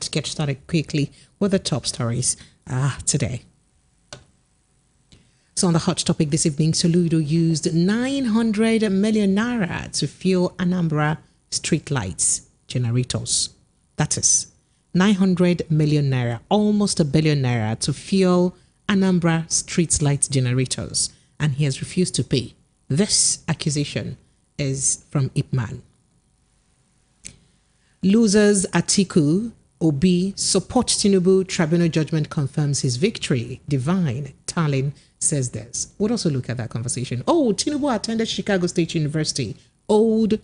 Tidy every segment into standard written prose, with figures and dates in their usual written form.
let's get started quickly with the top stories today. So on the hot topic this evening, Soludo used 900 million naira to fuel Anambra street lights generators. That is 900 million naira, almost $1 billion naira to fuel Anambra street light generators, and he has refused to pay. This accusation is from Ipman. Losers Atiku Obi support Tinubu. Tribunal judgment confirms his victory. Divine Tallinn says this. We'll also look at that conversation. Oh, Tinubu attended Chicago State University. Old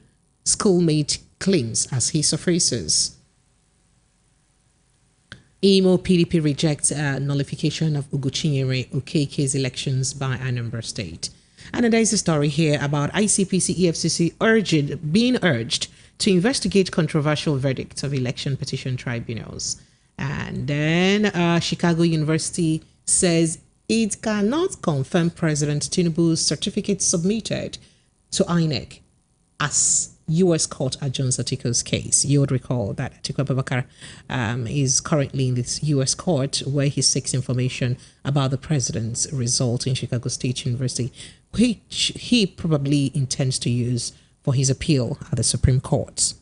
schoolmate claims as he surfaces. Imo PDP rejects nullification of Ugochinyere Okeke's elections by Anambra State. And there is a story here about ICPC EFCC being urged to investigate controversial verdicts of election petition tribunals. And then Chicago University says it cannot confirm President Tinubu's certificate submitted to INEC as U.S. court adjourns Atiku's case. You would recall that Atiku Abubakar is currently in this U.S. court where he seeks information about the president's result in Chicago State University, which he probably intends to use for his appeal at the Supreme Court.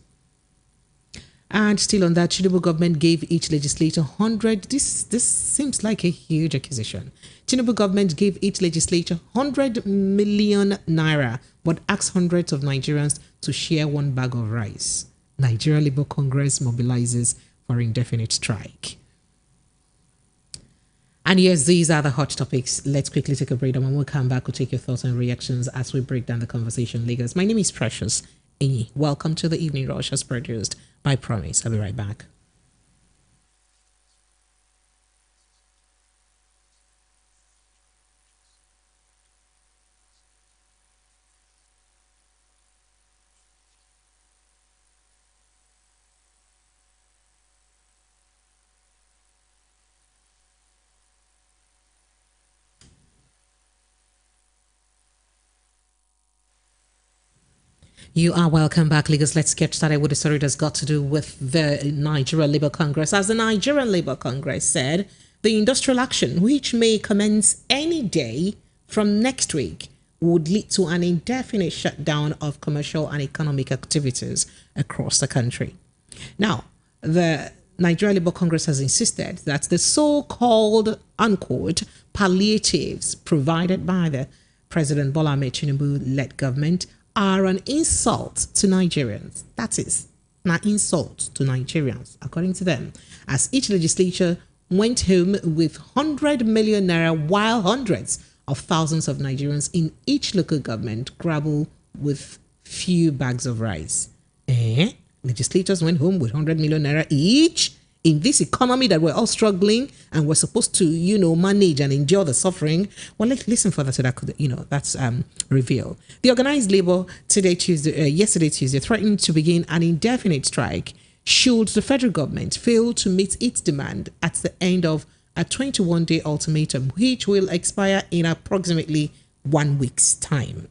And still on that, Tinubu government gave each legislator 100. This seems like a huge acquisition. Tinubu government gave each legislature 100 million naira, but asked hundreds of Nigerians to share one bag of rice. Nigeria Labour Congress mobilizes for indefinite strike. And yes, these are the hot topics. Let's quickly take a break, and when we come back, we'll take your thoughts and reactions as we break down the conversation. Lagos. My name is Precious Enyi. Welcome to the Evening Rush, as produced by Promise. I'll be right back. You are welcome back, Lagos. Let's get started with the story that's got to do with the Nigeria Labour Congress. As the Nigerian Labour Congress said, the industrial action, which may commence any day from next week, would lead to an indefinite shutdown of commercial and economic activities across the country. Now, the Nigeria Labour Congress has insisted that the so-called, unquote, palliatives provided by the President Bola Ahmed Tinubu-led government are an insult to Nigerians. That is, an insult to Nigerians, according to them, as each legislature went home with 100 million naira while hundreds of thousands of Nigerians in each local government grapple with few bags of rice. Legislators went home with 100 million naira each in this economy that we're all struggling and we're supposed to, manage and endure the suffering. Well, let's listen further to that, that's revealed. The organized labor yesterday Tuesday, threatened to begin an indefinite strike should the federal government fail to meet its demand at the end of a 21-day ultimatum, which will expire in approximately 1 week's time.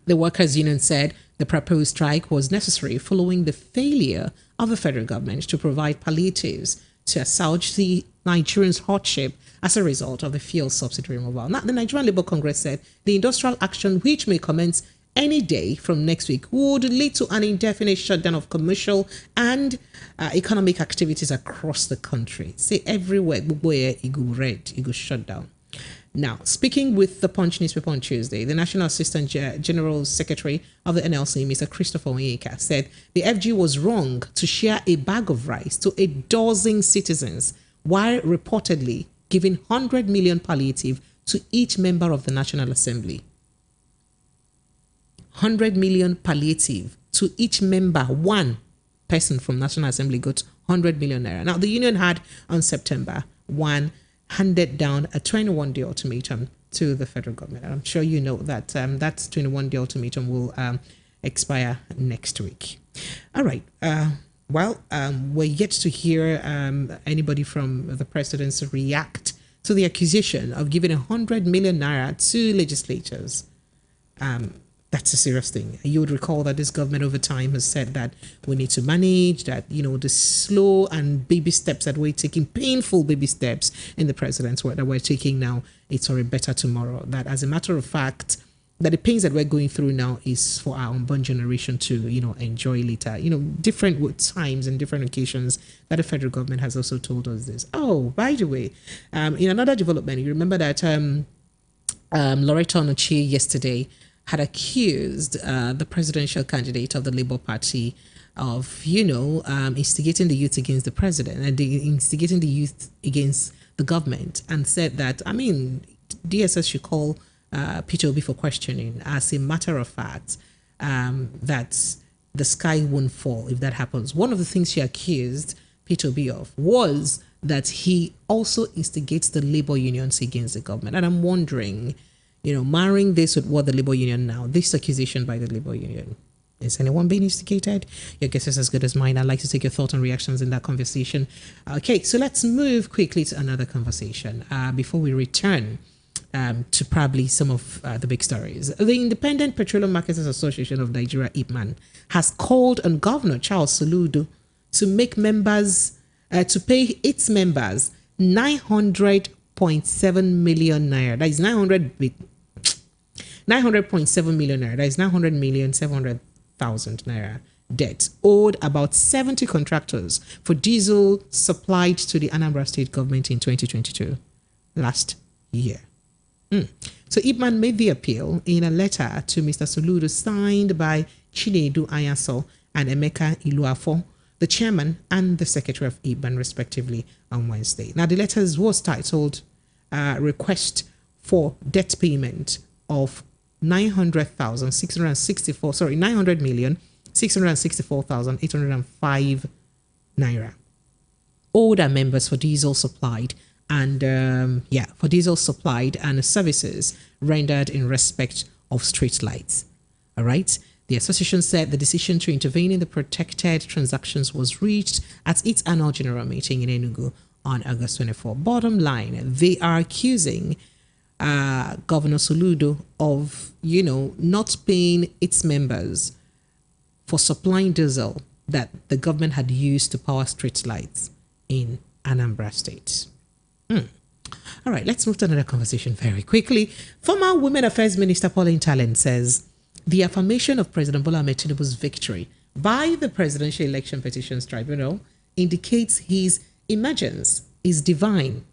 The workers' union said the proposed strike was necessary following the failure of the federal government to provide palliatives to assuage the Nigerians' hardship as a result of the fuel subsidy removal. Now, the Nigerian Labour Congress said the industrial action, which may commence any day from next week, would lead to an indefinite shutdown of commercial and economic activities across the country. Say everywhere, where it go red, it go shut down. Now, speaking with the Punch newspaper on Tuesday, the National Assistant General Secretary of the NLC, Mr. Christopher Onyeka, said the FG was wrong to share a bag of rice to a dozen citizens while reportedly giving 100 million palliative to each member of the National Assembly. 100 million palliative to each member, one person from National Assembly got 100 million naira. Now, the union had on September 1 handed down a 21-day ultimatum to the federal government. I'm sure you know that that 21-day ultimatum will expire next week. All right. We're yet to hear anybody from the presidency react to the accusation of giving 100 million naira to legislators That's a serious thing. You would recall that this government over time has said that we need to manage that, the slow and baby steps that we're taking, painful baby steps in the president's work that we're taking now, it's for a better tomorrow. That as a matter of fact, that the pains that we're going through now is for our unborn generation to, enjoy later. Different times and different occasions that the federal government has also told us this. Oh, by the way, in another development, you remember that Loretta Onochie yesterday had accused the presidential candidate of the Labour Party of, instigating the youth against the president and instigating the youth against the government, and said that, DSS should call Peter Obi for questioning. As a matter of fact, that the sky won't fall if that happens. One of the things she accused Peter Obi of was that he also instigates the labor unions against the government. And I'm wondering, marrying this with what the labor union now, this accusation by the labor union, is anyone being instigated? Your guess is as good as mine. I'd like to take your thoughts and reactions in that conversation. Okay, so let's move quickly to another conversation before we return to probably some of the big stories. The Independent Petroleum Marketers Association of Nigeria, IPMAN, has called on Governor Charles Soludo to make members, to pay its members 900.7 million naira. That is 900.7 million naira. That is 900,700,000 naira debt owed about 70 contractors for diesel supplied to the Anambra State government in 2022, last year. So Ipman made the appeal in a letter to Mr. Soludo signed by Chinedu Ayaso and Emeka Iluafo, the chairman and the secretary of Ipman, respectively, on Wednesday. Now, the letter was titled Request for Debt Payment of 900,664,805 naira. Older members for diesel supplied and for diesel supplied and services rendered in respect of street lights. All right. The association said the decision to intervene in the protected transactions was reached at its annual general meeting in Enugu on August 24. Bottom line, they are accusing Governor Soludo of, not paying its members for supplying diesel that the government had used to power street lights in Anambra State. All right, let's move to another conversation very quickly. Former Women Affairs Minister Pauline Talent says the affirmation of President Bola Ahmed Tinubu's victory by the Presidential Election Petitions Tribunal indicates his emergence is divine.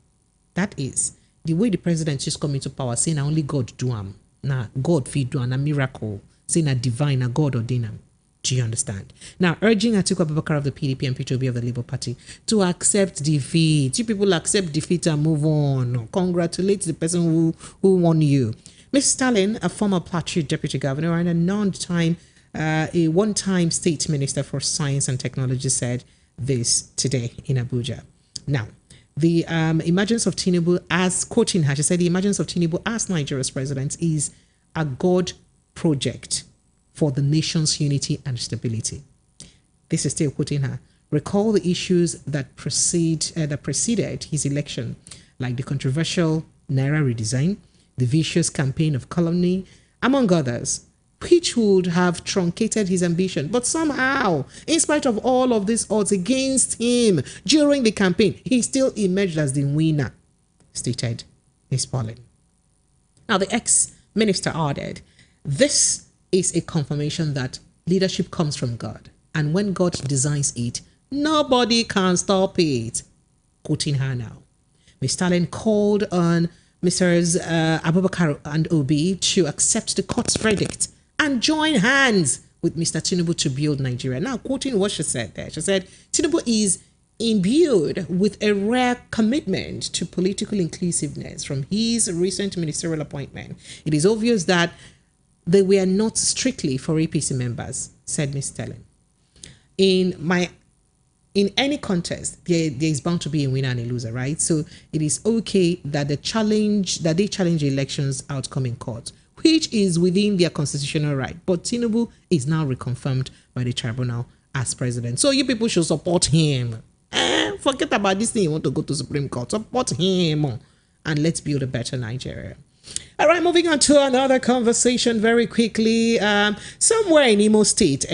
That is, the way the president just come into power, saying only God do am. Now, God feed do am, a miracle. Saying a divine, a God ordain am. Do you understand? Now, urging Atiku Abubakar of the PDP and Peter Obi of the Labour Party to accept defeat. You people accept defeat and move on. Congratulate the person who won you. Ms. Stalin, a former Plateau deputy governor and a one-time state minister for science and technology, said this today in Abuja. Now, the emergence of Tinubu, as quoting her, she said the emergence of Tinubu as Nigeria's president is a God project for the nation's unity and stability. This is still quoting her. Recall the issues that preceded his election, like the controversial Naira redesign, the vicious campaign of calumny, among others, which would have truncated his ambition. But somehow, in spite of all of these odds against him during the campaign, he still emerged as the winner, stated Ms. Pauline. Now, the ex-minister added, this is a confirmation that leadership comes from God. And when God designs it, nobody can stop it. Quoting her now. Ms. Stalin called on Mrs. Abubakar and Obi to accept the court's verdict and join hands with Mr. Tinubu to build Nigeria. Now, quoting what she said there, she said, Tinubu is imbued with a rare commitment to political inclusiveness from his recent ministerial appointment. It is obvious that they were not strictly for APC members, said Ms. Stalin. In any contest, there is bound to be a winner and a loser, right? So it is okay that they challenge the elections outcome in court, which is within their constitutional right. But Tinubu is now reconfirmed by the tribunal as president. So you people should support him. Forget about this thing you want to go to Supreme Court. Support him and let's build a better Nigeria. All right, moving on to another conversation very quickly. Somewhere in Imo State,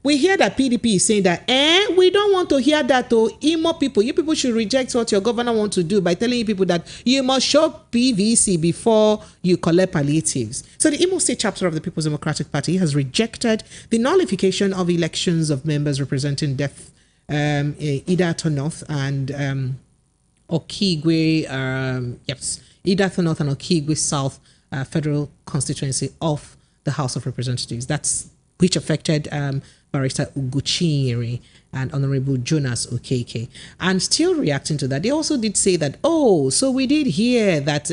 we hear that PDP is saying that, we don't want to hear that to Imo people. You people should reject what your governor wants to do by telling you people that you must show PVC before you collect palliatives. So the Imo State chapter of the People's Democratic Party has rejected the nullification of elections of members representing Idato North and Okigwe, Idato North and Okigwe South federal constituency of the House of Representatives. That's which affected Barrister Uguchinyere and Honorable Jonas Okeke. And still reacting to that, they also did say that, so we did hear that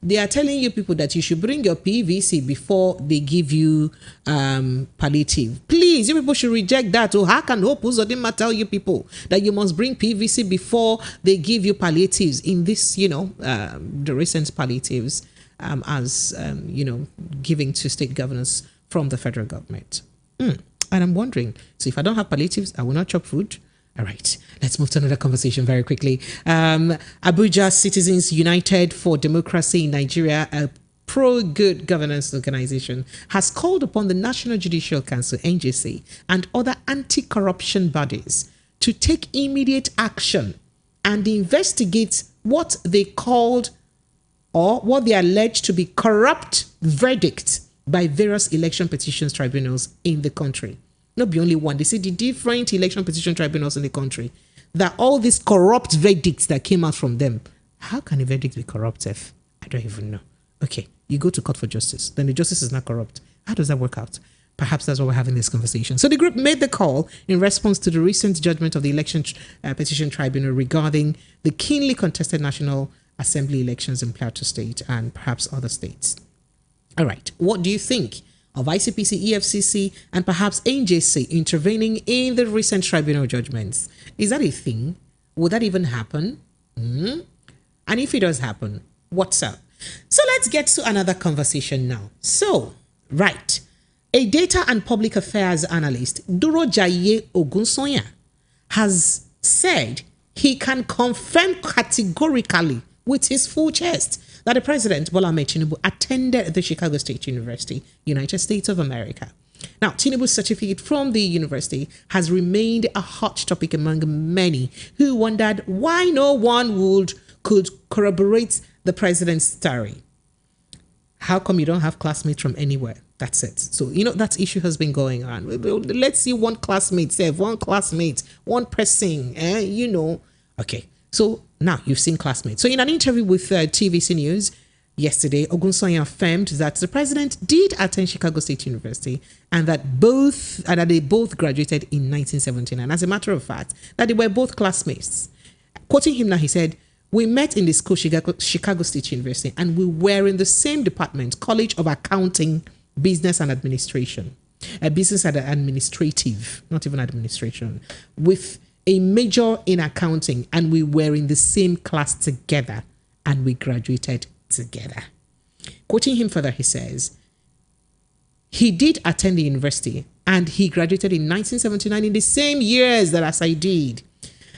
they are telling you people that you should bring your PVC before they give you palliative. Please, you people should reject that. How can Hope Uzodinma tell you people that you must bring PVC before they give you palliatives in this, the recent palliatives giving to state governors from the federal government. And I'm wondering, so if I don't have palliatives, I will not chop food. All right, let's move to another conversation very quickly. Abuja Citizens United for Democracy in Nigeria, a pro-good governance organization, has called upon the National Judicial Council, NJC, and other anti-corruption bodies to take immediate action and investigate what they called or what they alleged to be corrupt verdicts by various election petitions tribunals in the country. Not be only one. They say the different election petition tribunals in the country, that all these corrupt verdicts that came out from them. How can a verdict be corrupt, F? I don't even know. Okay, you go to court for justice. Then the justice is not corrupt. How does that work out? Perhaps that's why we're having this conversation. So the group made the call in response to the recent judgment of the election petition tribunal regarding the keenly contested National Assembly elections in Plateau State and perhaps other states. All right, what do you think of ICPC, EFCC, and perhaps NJC intervening in the recent tribunal judgments? Is that a thing? Would that even happen? And if it does happen, what's up? So let's get to another conversation now. So, right, a data and public affairs analyst, Durojaye Ogunsoya, has said he can confirm categorically with his full chest that the president, Bola Ahmed Tinubu, attended the Chicago State University, United States of America. Now, Tinubu's certificate from the university has remained a hot topic among many who wondered why no one could corroborate the president's story. How come you don't have classmates from anywhere? That's it. So, that issue has been going on. Let's see one classmate, one person, Okay. So now you've seen classmates. So in an interview with TVC News yesterday, Ogunsoya affirmed that the president did attend Chicago State University and that they both graduated in 1979. As a matter of fact, that they were both classmates. Quoting him now, he said, "We met in the school, Chicago State University, and we were in the same department, College of Accounting, Business and Administration, Business and Administrative, not even administration, with a major in accounting, and we were in the same class together and we graduated together." Quoting him further, he says, he did attend the university and he graduated in 1979 in the same years that as I did.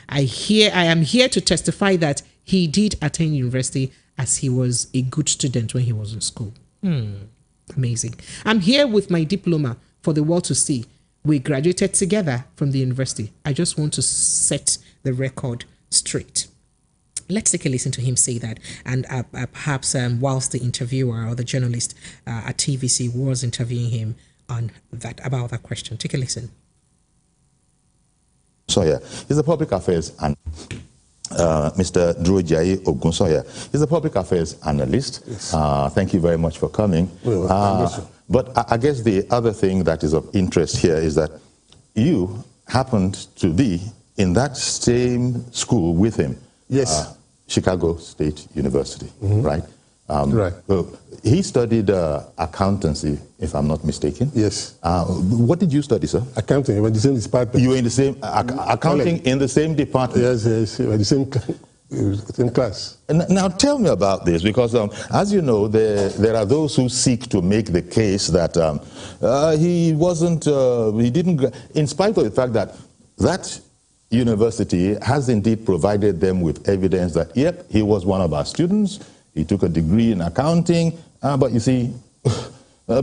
I am here to testify that he did attend university as he was a good student when he was in school. Amazing. I'm here with my diploma for the world to see. We graduated together from the university. I just want to set the record straight. Let's take a listen to him say that. And perhaps whilst the interviewer or the journalist at TVC was interviewing him on that, about that question. Take a listen. Soya is a public affairs and Mr. Durojaye Ogunsoya is a public affairs analyst. Yes. Thank you very much for coming. But I guess the other thing that is of interest here is that you happened to be in that same school with him. Yes. Chicago State University, right? Right. He studied accountancy, if I'm not mistaken. Yes. What did you study, sir? Accounting. We were in the same department. You were in the same accounting in the same department. Yes. We were in the same class. Now tell me about this, because as you know, there are those who seek to make the case that he didn't, in spite of the fact that that university has indeed provided them with evidence that, yep, he was one of our students, He took a degree in accounting. But you see,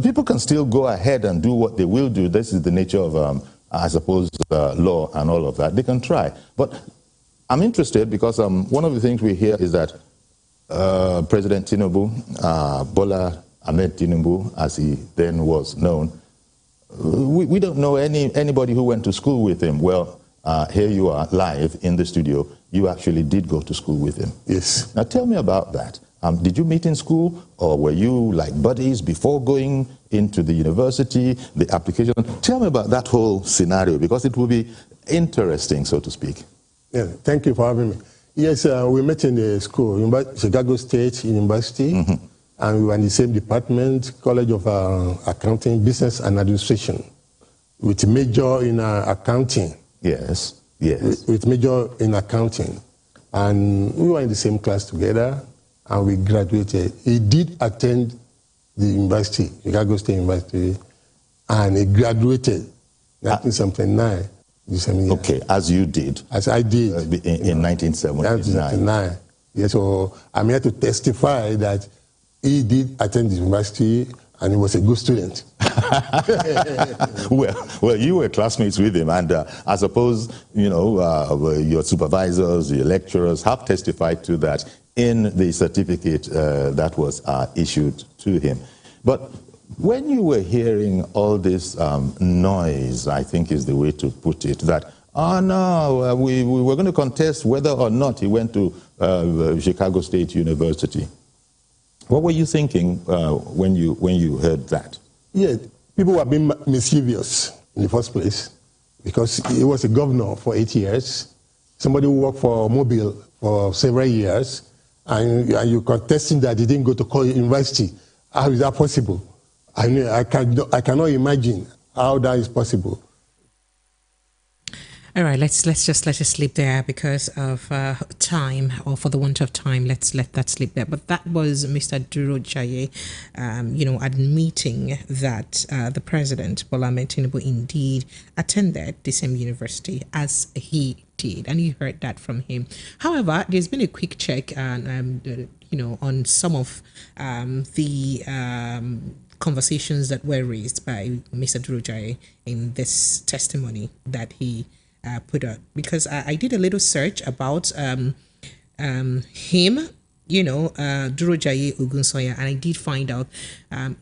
people can still go ahead and do what they will do. This is the nature of, I suppose, law and all of that. They can try. But I'm interested because one of the things we hear is that President Tinubu, Bola Ahmed Tinubu, as he then was known, we don't know anybody who went to school with him. Well, here you are live in the studio. You actually did go to school with him. Yes. Now tell me about that. Did you meet in school, or were you like buddies before going into the university, the application? Tell me about that whole scenario, because it will be interesting, so to speak. Yeah, thank you for having me. Yes, we met in the school, Chicago State University, and we were in the same department, College of Accounting, Business and Administration, with major in accounting. Yes, yes. With major in accounting. And we were in the same class together, and we graduated. He did attend the university, Chicago State University, and he graduated in 1979. Okay, as you did. As I did. In 1979. Yes, so I'm here to testify that he did attend the university and he was a good student. Well, you were classmates with him, and I suppose, your supervisors, your lecturers have testified to that in the certificate that was issued to him. But when you were hearing all this noise, I think is the way to put it, that, we were going to contest whether or not he went to Chicago State University. What were you thinking when you heard that? Yeah, people were being mischievous in the first place because he was a governor for 8 years. Somebody who worked for Mobile for several years, and you're contesting that he didn't go to college university. How is that possible? I cannot imagine how that is possible. All right, let's just leave there because of time, or for the want of time. Let's let that sleep there. But that was Mr. Durojaye, admitting that the president Bola Ahmed Tinubu indeed attended the same university as he did, and you heard that from him. However, there's been a quick check, on some of the conversations that were raised by Mr. Durojaye in this testimony that he put out, because I did a little search about him, Durojaye Ogunsoya, and I did find out,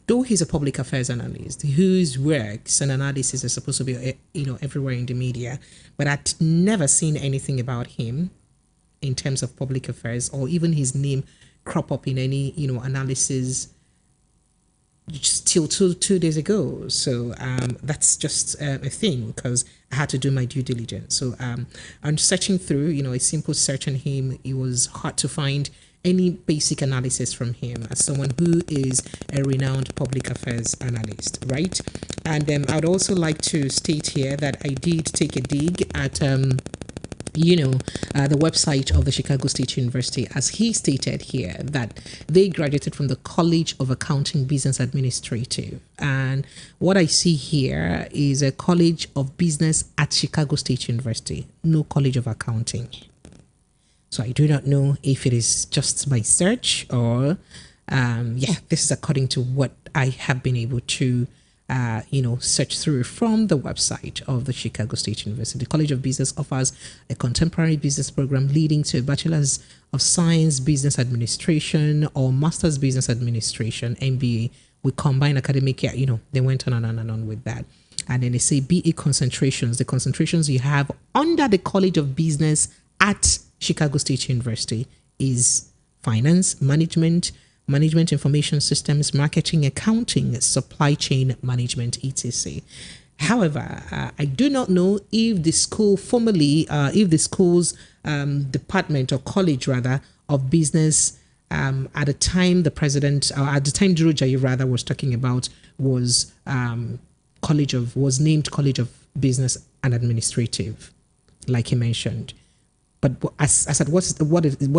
though he's a public affairs analyst whose works and analysis are supposed to be, everywhere in the media, but I'd never seen anything about him in terms of public affairs, or even his name crop up in any, analysis just till two days ago. So that's just a thing, because I had to do my due diligence. So I'm searching through, a simple search on him. It was hard to find any basic analysis from him as someone who is a renowned public affairs analyst, right? And I'd also like to state here that I did take a dig at the website of the Chicago State University, as he stated here that they graduated from the College of Accounting Business Administrative. And what I see here is a College of Business at Chicago State University, no College of Accounting. So I do not know if it is just my search or, this is according to what I have been able to search through from the website of the Chicago State University. The College of Business offers a contemporary business program leading to a Bachelor's of Science Business Administration or Master's Business Administration, MBA, with combined academic year. They went on and on with that. And then they say BA concentrations. The concentrations you have under the College of Business at Chicago State University is finance, management information systems, marketing, accounting, supply chain management, etc. However, I do not know if the school formerly, if the school's department or college rather of business at the time the president, or at the time Durojaye rather was talking about, was named College of Business and Administrative, like he mentioned. But as I said, what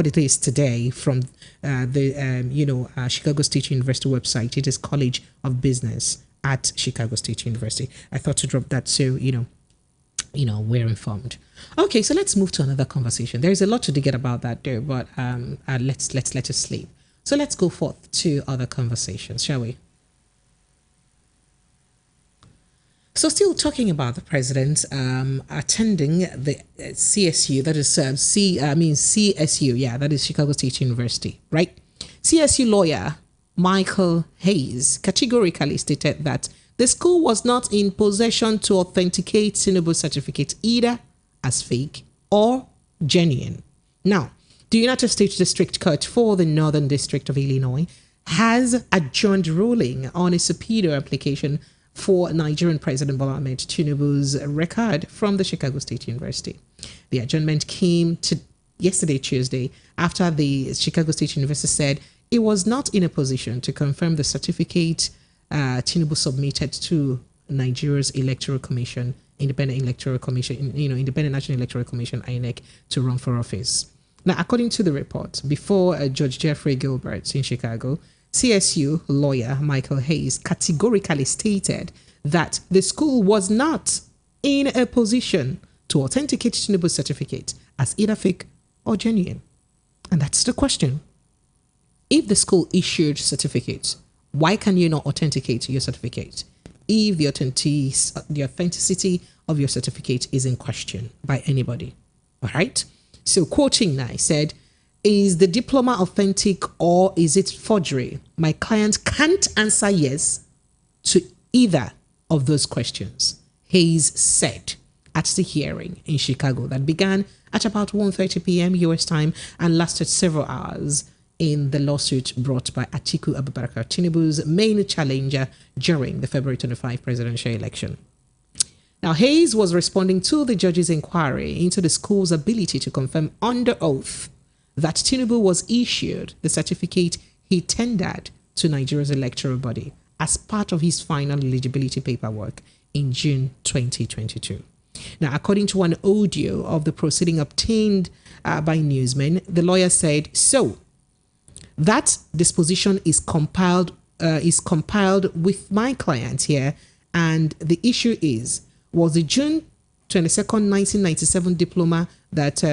it is today from the Chicago State University website, it is College of Business at Chicago State University. I thought to drop that so we're informed. Okay, so let's move to another conversation. There is a lot to get about that there, but let's let it sleep. So let's go forth to other conversations, shall we? So still talking about the president attending the CSU, that is CSU, yeah, that is Chicago State University, right? CSU lawyer Michael Hayes categorically stated that the school was not in possession to authenticate Tinubu's certificate either as fake or genuine. Now, the United States District Court for the Northern District of Illinois has adjourned ruling on a subpoena application for Nigerian President Bola Ahmed Tinubu's record from the Chicago State University. The adjournment came to yesterday, Tuesday, after the Chicago State University said it was not in a position to confirm the certificate Tinubu submitted to Nigeria's Electoral Commission, Independent National Electoral Commission, INEC, to run for office. Now, according to the report, before Judge Jeffrey Gilbert in Chicago, CSU lawyer Michael Hayes categorically stated that the school was not in a position to authenticate Tinubu's certificate as either fake or genuine. And that's the question. If the school issued certificates, why can you not authenticate your certificate if the authenticity of your certificate is in question by anybody? All right. So quoting now, I said, is the diploma authentic or is it forgery? My client can't answer yes to either of those questions, Hayes said at the hearing in Chicago that began at about 1:30 p.m. US time and lasted several hours in the lawsuit brought by Atiku Abubakar, Tinubu's main challenger during the February 25 presidential election. Now, Hayes was responding to the judge's inquiry into the school's ability to confirm under oath that Tinubu was issued the certificate he tendered to Nigeria's electoral body as part of his final eligibility paperwork in June 2022. Now, according to an audio of the proceeding obtained by newsmen, the lawyer said, so that disposition is compiled with my client here, and the issue was the June 22nd, 1997 diploma that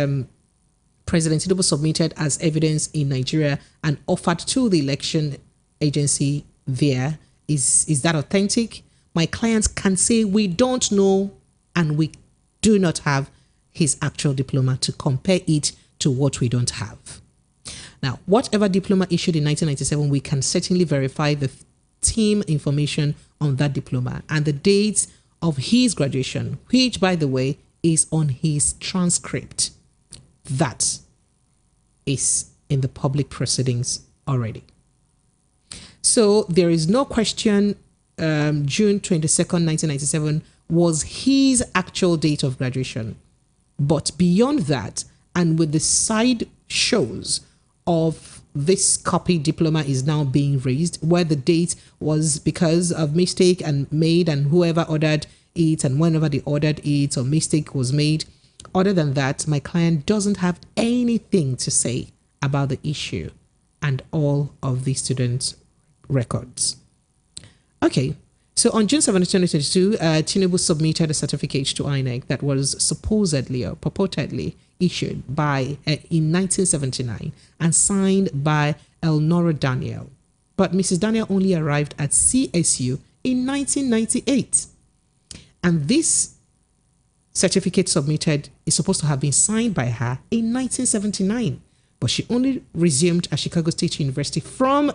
President Tinubu submitted as evidence in Nigeria and offered to the election agency there. Is that authentic? My clients can say we don't know and we do not have his actual diploma to compare it to what we don't have. Now, whatever diploma issued in 1997, we can certainly verify the team information on that diploma and the dates of his graduation, which, by the way, is on his transcript. That is in the public proceedings already. So there is no question June 22nd, 1997 was his actual date of graduation. But beyond that, and with the side shows of this copy diploma is now being raised, where the date was because of mistake and made and whoever ordered it and whenever they ordered it or mistake was made. Other than that, my client doesn't have anything to say about the issue and all of the students' records. Okay, so on June 7, 2022, Tinubu submitted a certificate to INEC that was supposedly or purportedly issued in 1979 and signed by Elnora Daniel. But Mrs. Daniel only arrived at CSU in 1998. And this certificate submitted is supposed to have been signed by her in 1979, but she only resumed at Chicago State University from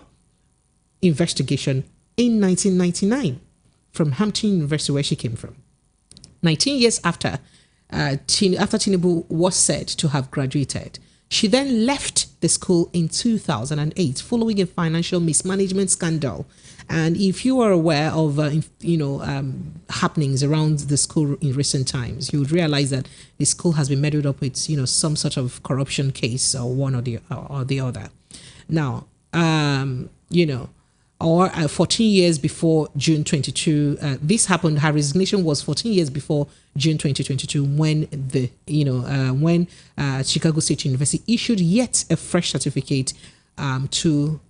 investigation in 1999 from Hampton University, where she came from. 19 years after Tinubu was said to have graduated, she then left the school in 2008 following a financial mismanagement scandal. And if you are aware of happenings around the school in recent times, you would realize that the school has been meddled up with some sort of corruption case or one or the other. Now, 14 years before June 22, this happened. Her resignation was 14 years before June 2022, when Chicago State University issued yet a fresh certificate to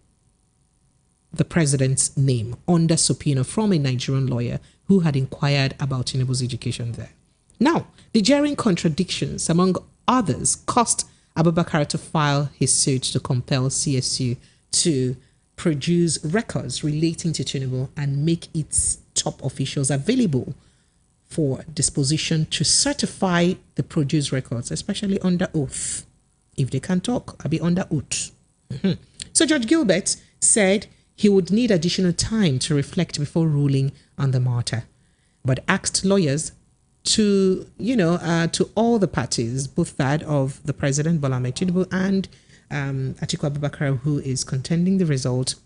the president's name under subpoena from a Nigerian lawyer who had inquired about Tinubu's education there. Now, the jarring contradictions, among others, caused Abubakar to file his suit to compel CSU to produce records relating to Tinubu and make its top officials available for disposition to certify the produced records, especially under oath. If they can talk, I'll be under oath. So Judge Gilbert said he would need additional time to reflect before ruling on the matter, but asked lawyers to, to all the parties, both that of the president, Bola Ahmed Tinubu, and Atiku Abubakar, who is contending the result,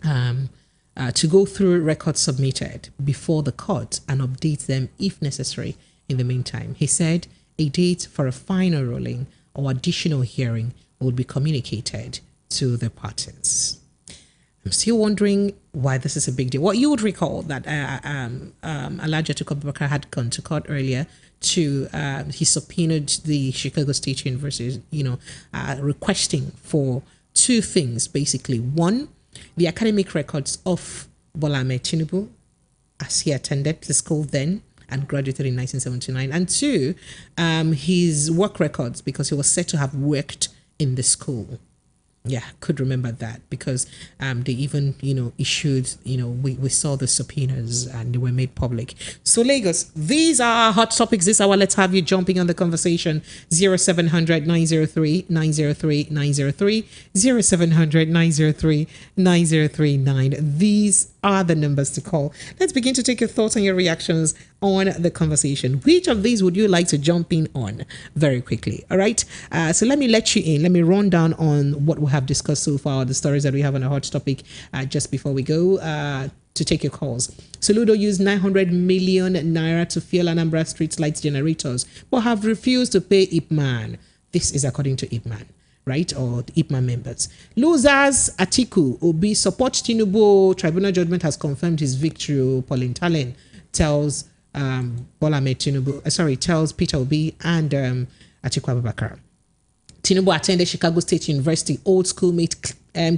to go through records submitted before the court and update them if necessary in the meantime. He said a date for a final ruling or additional hearing would be communicated to the parties. I'm still wondering why this is a big deal. Well, you would recall that Alhaji Atiku Abubakar had gone to court earlier to, he subpoenaed the Chicago State University, requesting for two things, basically. One, the academic records of Bola Ahmed Tinubu, as he attended the school then and graduated in 1979. And two, his work records, because he was said to have worked in the school. Yeah, could remember that because they even, issued, we saw the subpoenas and they were made public. So Lagos, these are hot topics this hour. Let's have you jumping on the conversation. 0700 903 903 903 0700 903 9039. These are the numbers to call. Let's begin to take your thoughts and your reactions on the conversation. Which of these would you like to jump in on very quickly? All right. So let me let you in. Let me run down on what we have discussed so far, the stories that we have on a hot topic just before we go to take your calls. Soludo used 900 million naira to fuel Anambra street lights generators, but have refused to pay Ipman. This is according to Ipman, right? Or the Ipman members. Losers, Atiku, Obi support Tinubu. Tribunal judgment has confirmed his victory. Pauline Talen tells Bola Ahmed Tinubu, tells Peter Obi and Atiku Abubakar. Tinubu attended Chicago State University, old schoolmate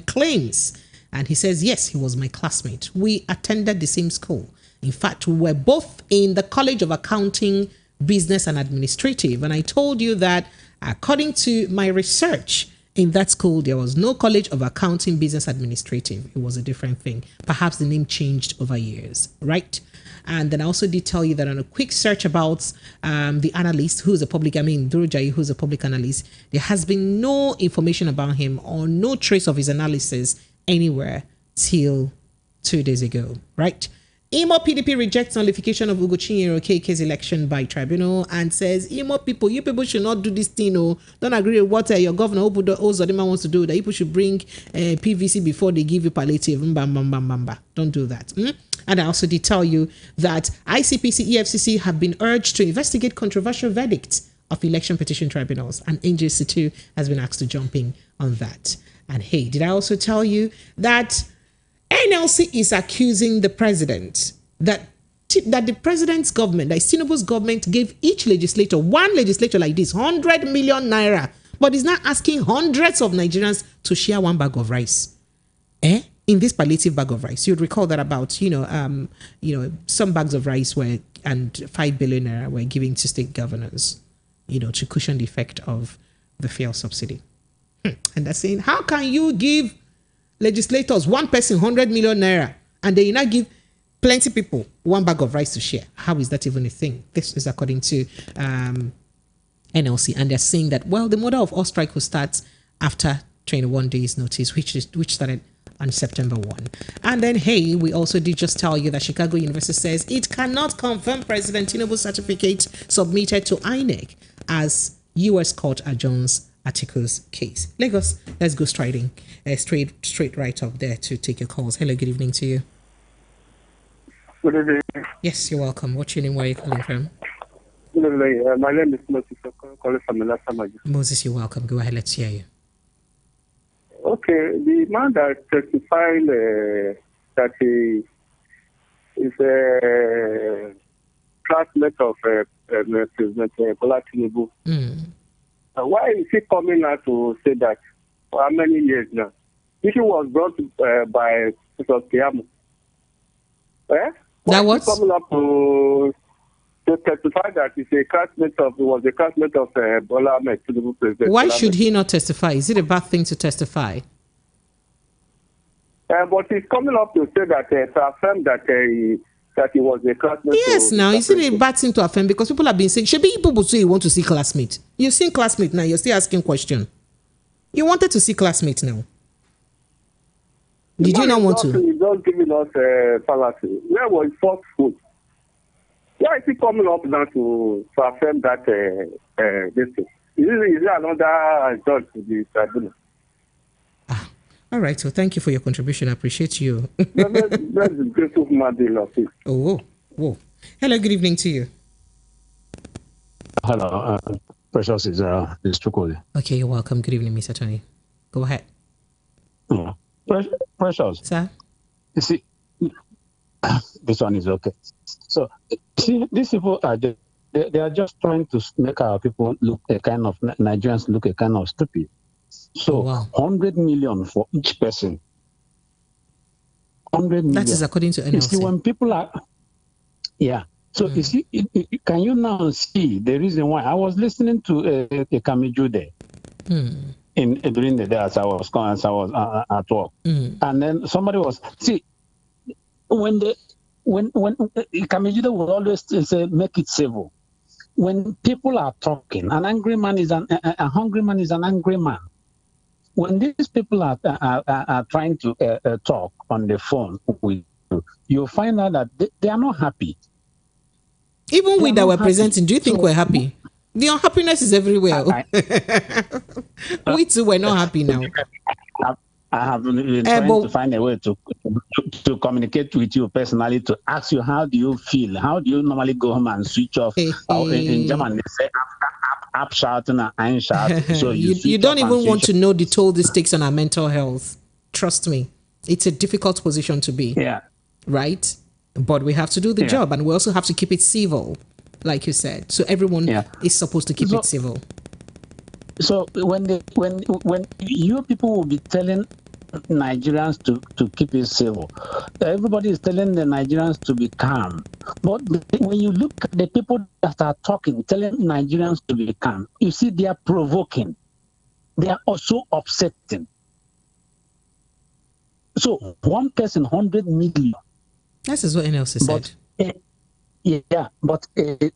claims. And he says, yes, he was my classmate. We attended the same school. In fact, we were both in the College of Accounting, Business and Administrative. And I told you that according to my research, in that school, there was no College of Accounting, Business Administrative. It was a different thing. Perhaps the name changed over years, right? And then I also did tell you that on a quick search about the analyst, who's a public, Durojai, who's a public analyst, there has been no information about him or no trace of his analysis anywhere till 2 days ago, right? Imo PDP rejects nullification of Ugochinyere Okeke's election by tribunal and says, Imo people, you people should not do this thing. No, don't agree with what your governor Ozodima wants to do. That people should bring PVC before they give you palliative. Don't do that. And I also did tell you that ICPC, EFCC have been urged to investigate controversial verdicts of election petition tribunals, and NJC2 has been asked to jump in on that. And hey, did I also tell you that NLC is accusing the president that the president's government, that Tinubu's government, gave each legislator, one legislator like this, 100 million naira, but is not asking hundreds of Nigerians to share one bag of rice. In this palliative bag of rice, you'd recall that about some bags of rice were and 5 billion naira were given to state governors, to cushion the effect of the fuel subsidy. And they're saying, how can you give legislators, one person, 100 million naira, and then you not give plenty people one bag of rice to share? How is that even a thing? This is according to NLC, and they're saying that, well, the model of all strike will start after 21 days notice, which started on September 1. And then, hey, we also did just tell you that Chicago University says it cannot confirm President Tinubu's certificate submitted to INEC as U.S. court adjourns Atiku's case. Lagos, let's go straight right up there to take your calls. Hello, good evening to you. Good evening. Yes, you're welcome. What's your name? Where are you calling from? Good evening. My name is Moses. I'm calling from Elasa. Moses, you're welcome. Go ahead. Let's hear you. Okay, the man that testified that he is a classmate of President Bola Tinubu. Why is he coming out to say that for how many years now? This was brought by Mr. Kiamu. That was coming up to testify that he was a classmate of Bola Ahmed Tinubu president. Why should he not testify? Is it a bad thing to testify? But he's coming up to say that, to affirm that he was a classmate. Yes, now you see the bad thing to affirm because people have been saying, should be people say you want to see classmate. You've seen classmate now, you're still asking question. You wanted to see classmate now. Did you not want to? He's just giving us fallacy. Where was first food? Why is he coming up now to affirm that this thing? Is it another judge to the tribunal? All right, so thank you for your contribution. I appreciate you. That's the grateful man of it. Oh, whoa. Hello, good evening to you. Hello, Precious is Chukoli. Okay, you're welcome. Good evening, Mr. Tony. Go ahead. Yeah. Precious. Sir? You see, this one is okay. So, see, these people are they are just trying to make our people look a kind of, Nigerians look a kind of stupid. So, 100 million for each person. 100 million. That is according to NLC. You see, when people are, yeah. So, you see, can you now see the reason why? I was listening to a Kamijude during the day as I was at work. And then somebody was, see, when Kamijude will always say, make it civil. When people are talking, an angry man is a hungry man is an angry man. When these people are trying to talk on the phone with you, you'll find out that they are not happy. Even we that were presenting, do you think we're happy? The unhappiness is everywhere. We too were not happy now. I have been trying to find a way to communicate with you personally, to ask you, how do you feel? How do you normally go home and switch off? In German, they say, abschalten and einschalten. So you don't even want to know the toll this takes on our mental health. Trust me. It's a difficult position to be. Yeah. Right? But we have to do the job, and we also have to keep it civil, like you said. So everyone is supposed to keep it civil. So when you people will be telling Nigerians to keep it civil, everybody is telling the Nigerians to be calm. But when you look at the people that are talking, telling Nigerians to be calm, you see they are provoking. They are also upsetting. So one person, 100 million. This is what NLC said. But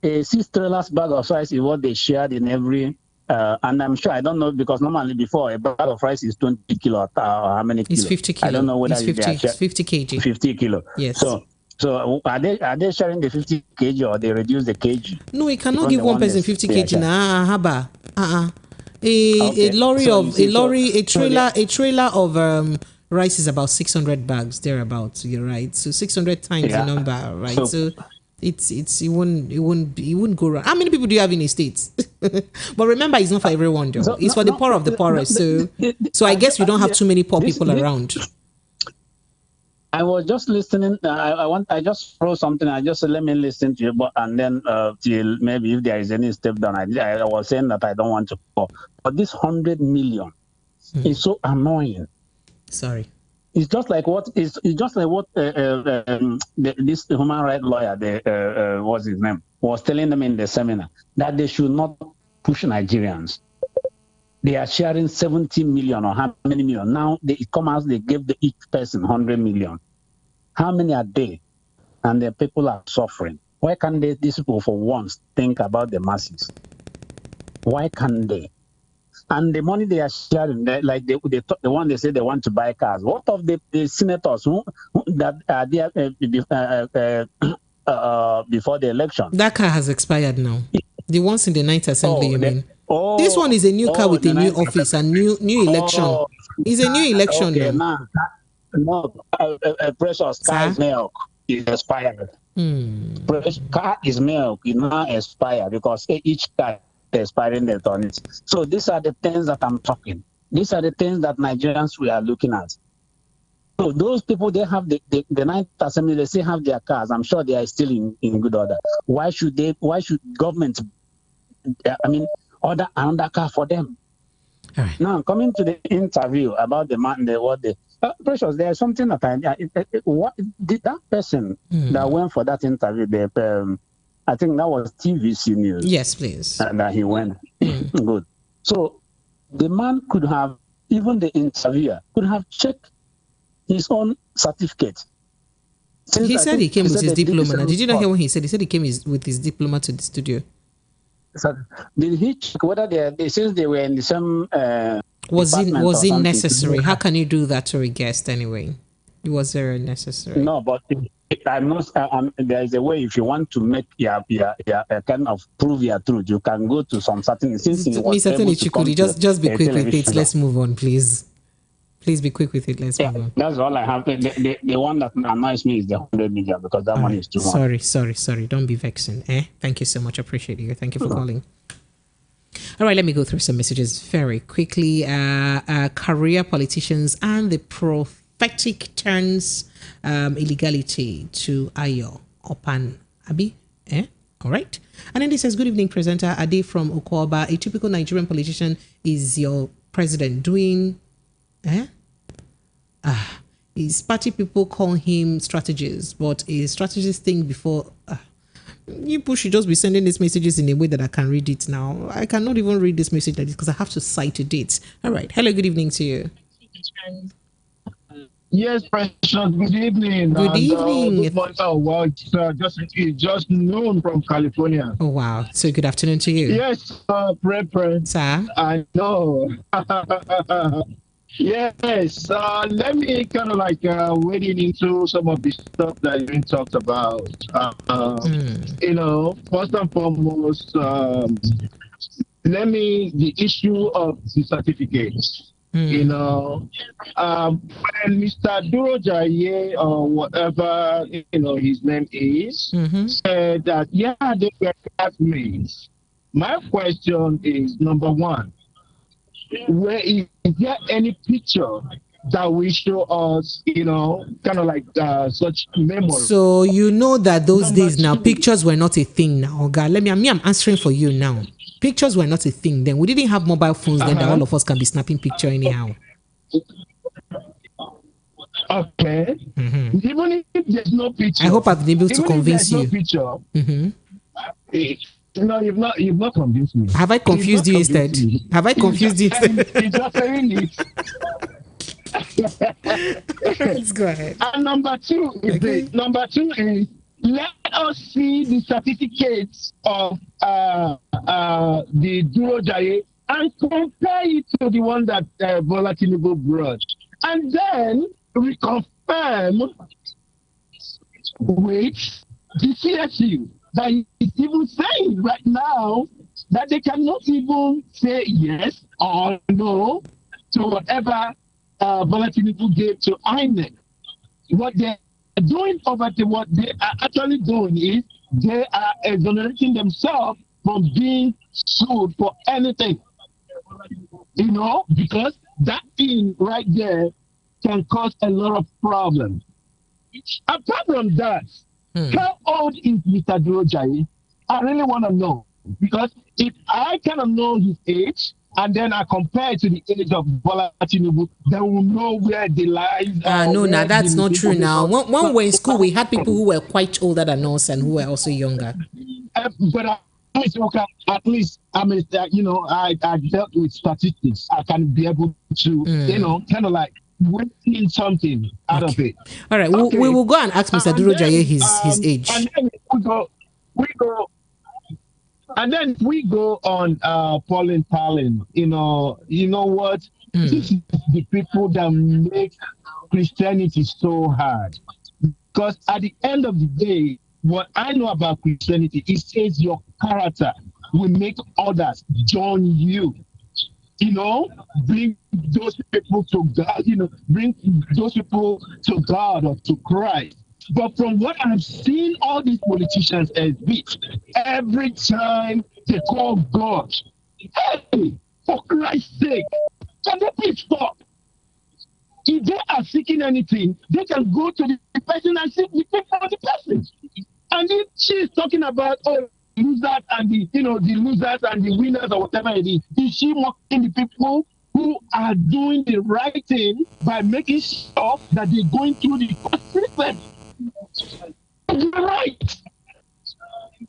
a 6 trailers bag of rice is what they shared in every. And I'm sure, I don't know, because normally before a bag of rice is 20 kilo, how many kilos? It's 50 kilo. I don't know whether it's 50 kg. 50 kilo. Yes. So are they sharing the 50 kg or they reduce the kg? No, we cannot give one person 50 kg. A trailer of rice is about 600 bags thereabouts. You're right. So 600 times the number, right? So it wouldn't go wrong. How many people do you have in the States? But remember, it's not for everyone, though. It's for the poor of the poorest. So I guess we don't have too many poor people around. I was just listening. I just wrote something. I just said, let me listen to you. And then till maybe if there is any step down, I was saying that I don't want to call. But this 100 million is so annoying. Sorry. It's just like what this human rights lawyer, what's his name, was telling them in the seminar that they should not push Nigerians. They are sharing 70 million or how many million. Now it comes out, they give each person 100 million. How many are they? And the people are suffering. Why can't these people for once think about the masses? Why can't they? And the money they are sharing, like the one they say they want to buy cars. What of the senators that are there before the election? That car has expired now. The ones in the Ninth Assembly, you mean? This one is a new car with a new office and new election. It's a new election now. Precious car is milk is expired. Car is milk is now expired because each car expiring the tonnage. So these are the things that I'm talking. These are the things that Nigerians we are looking at. So those people, they have the Ninth Assembly, they still have their cars. I'm sure they are still in good order. Why should government, order another car for them? All right. Now, coming to the interview about the man, Precious, there's something that what did that person that went for that interview, I think that was TVC News. Yes, please. That he went. Good. So the man could have, even the interviewer, could have checked his own certificate. He said he came with his diploma. Now, did you not hear what he said? He said he came with his diploma to the studio. So did he check whether since they were in the same was it necessary? How can you do that to a guest anyway? It was very necessary. No, but I'm not. There is a way if you want to make your kind of prove your truth, you can go to some certain. Since certainly, Chikudi, just be quick with it. Let's move on, please. Please be quick with it. Let's move on. That's all I have. The one that annoys me is the 100 million because that money is too much. Sorry. Don't be vexing. Thank you so much. Appreciate you. Thank you for calling. All right, let me go through some messages very quickly. Career politicians and the prophetic turns illegality to Ayo Opan Abi. All right. And then this says, good evening, presenter Ade from Okwaba. A typical Nigerian politician is your president doing... his party people call him strategist, but a strategist thing before you people should just be sending these messages in a way that I can read it now. I cannot even read this message like this because I have to cite the dates. All right. Hello, good evening to you. Yes, Precious. Good evening. Good evening. Good morning. Oh, well, it's just noon from California. Oh, wow. So good afternoon to you. Yes, Preference. Sir? I know. Yes. Let me kind of like wading into some of the stuff that you talked about. You know, first and foremost, the issue of the certificates. You know, when Mr. Durojaye or whatever, you know, his name is, said that, yeah, they were classmates. My question is, number one, where is there any picture that will show us, you know, kind of like such memory? So you know that those days now, pictures were not a thing now. God, I'm answering for you now. Pictures were not a thing then. We didn't have mobile phones then that all of us can be snapping picture anyhow. Okay. Even if there's no picture, I hope I've been able to convince you. No picture, no, you've not convinced me. Have I confused you instead? Have I confused you instead? You're just saying it. Let's go ahead. And number two is let us see the certificates of the Durojaye and compare it to the one that Bola Tinubu brought. And then we confirm with the CSU that is even saying right now that they cannot even say yes or no to whatever Bola Tinubu gave to INEC. What they're doing what they are actually doing is they are exonerating themselves from being sued for anything. You know, because that thing right there can cause a lot of problems. Apart from that, how old is Mr. Durojaye? I really want to know. Because if I kind of know his age, and then I compare it to the age of Bola Tinubu, then we'll know where the lies are. No, that's not true now. When we were in school, we had people who were quite older than us and who were also younger. But at least, I mean, you know, I dealt with statistics. I can be able to, you know, kind of like win something out of it. All right, we will go and ask Mr. Durojaye his age. And then we go on Pauline Palin, you know what? This is the people that make Christianity so hard. Because at the end of the day, what I know about Christianity, it says your character will make others join you. You know, bring those people to God, you know, bring those people to God or to Christ. But from what I've seen all these politicians exhibit, every time they call God, hey, for Christ's sake, can they please stop? If they are seeking anything, they can go to the person and seek the people of the person. And if she's talking about, losers and the losers and the winners or whatever it is she mocking the people who are doing the right thing by making sure that they're going through the system? You're right.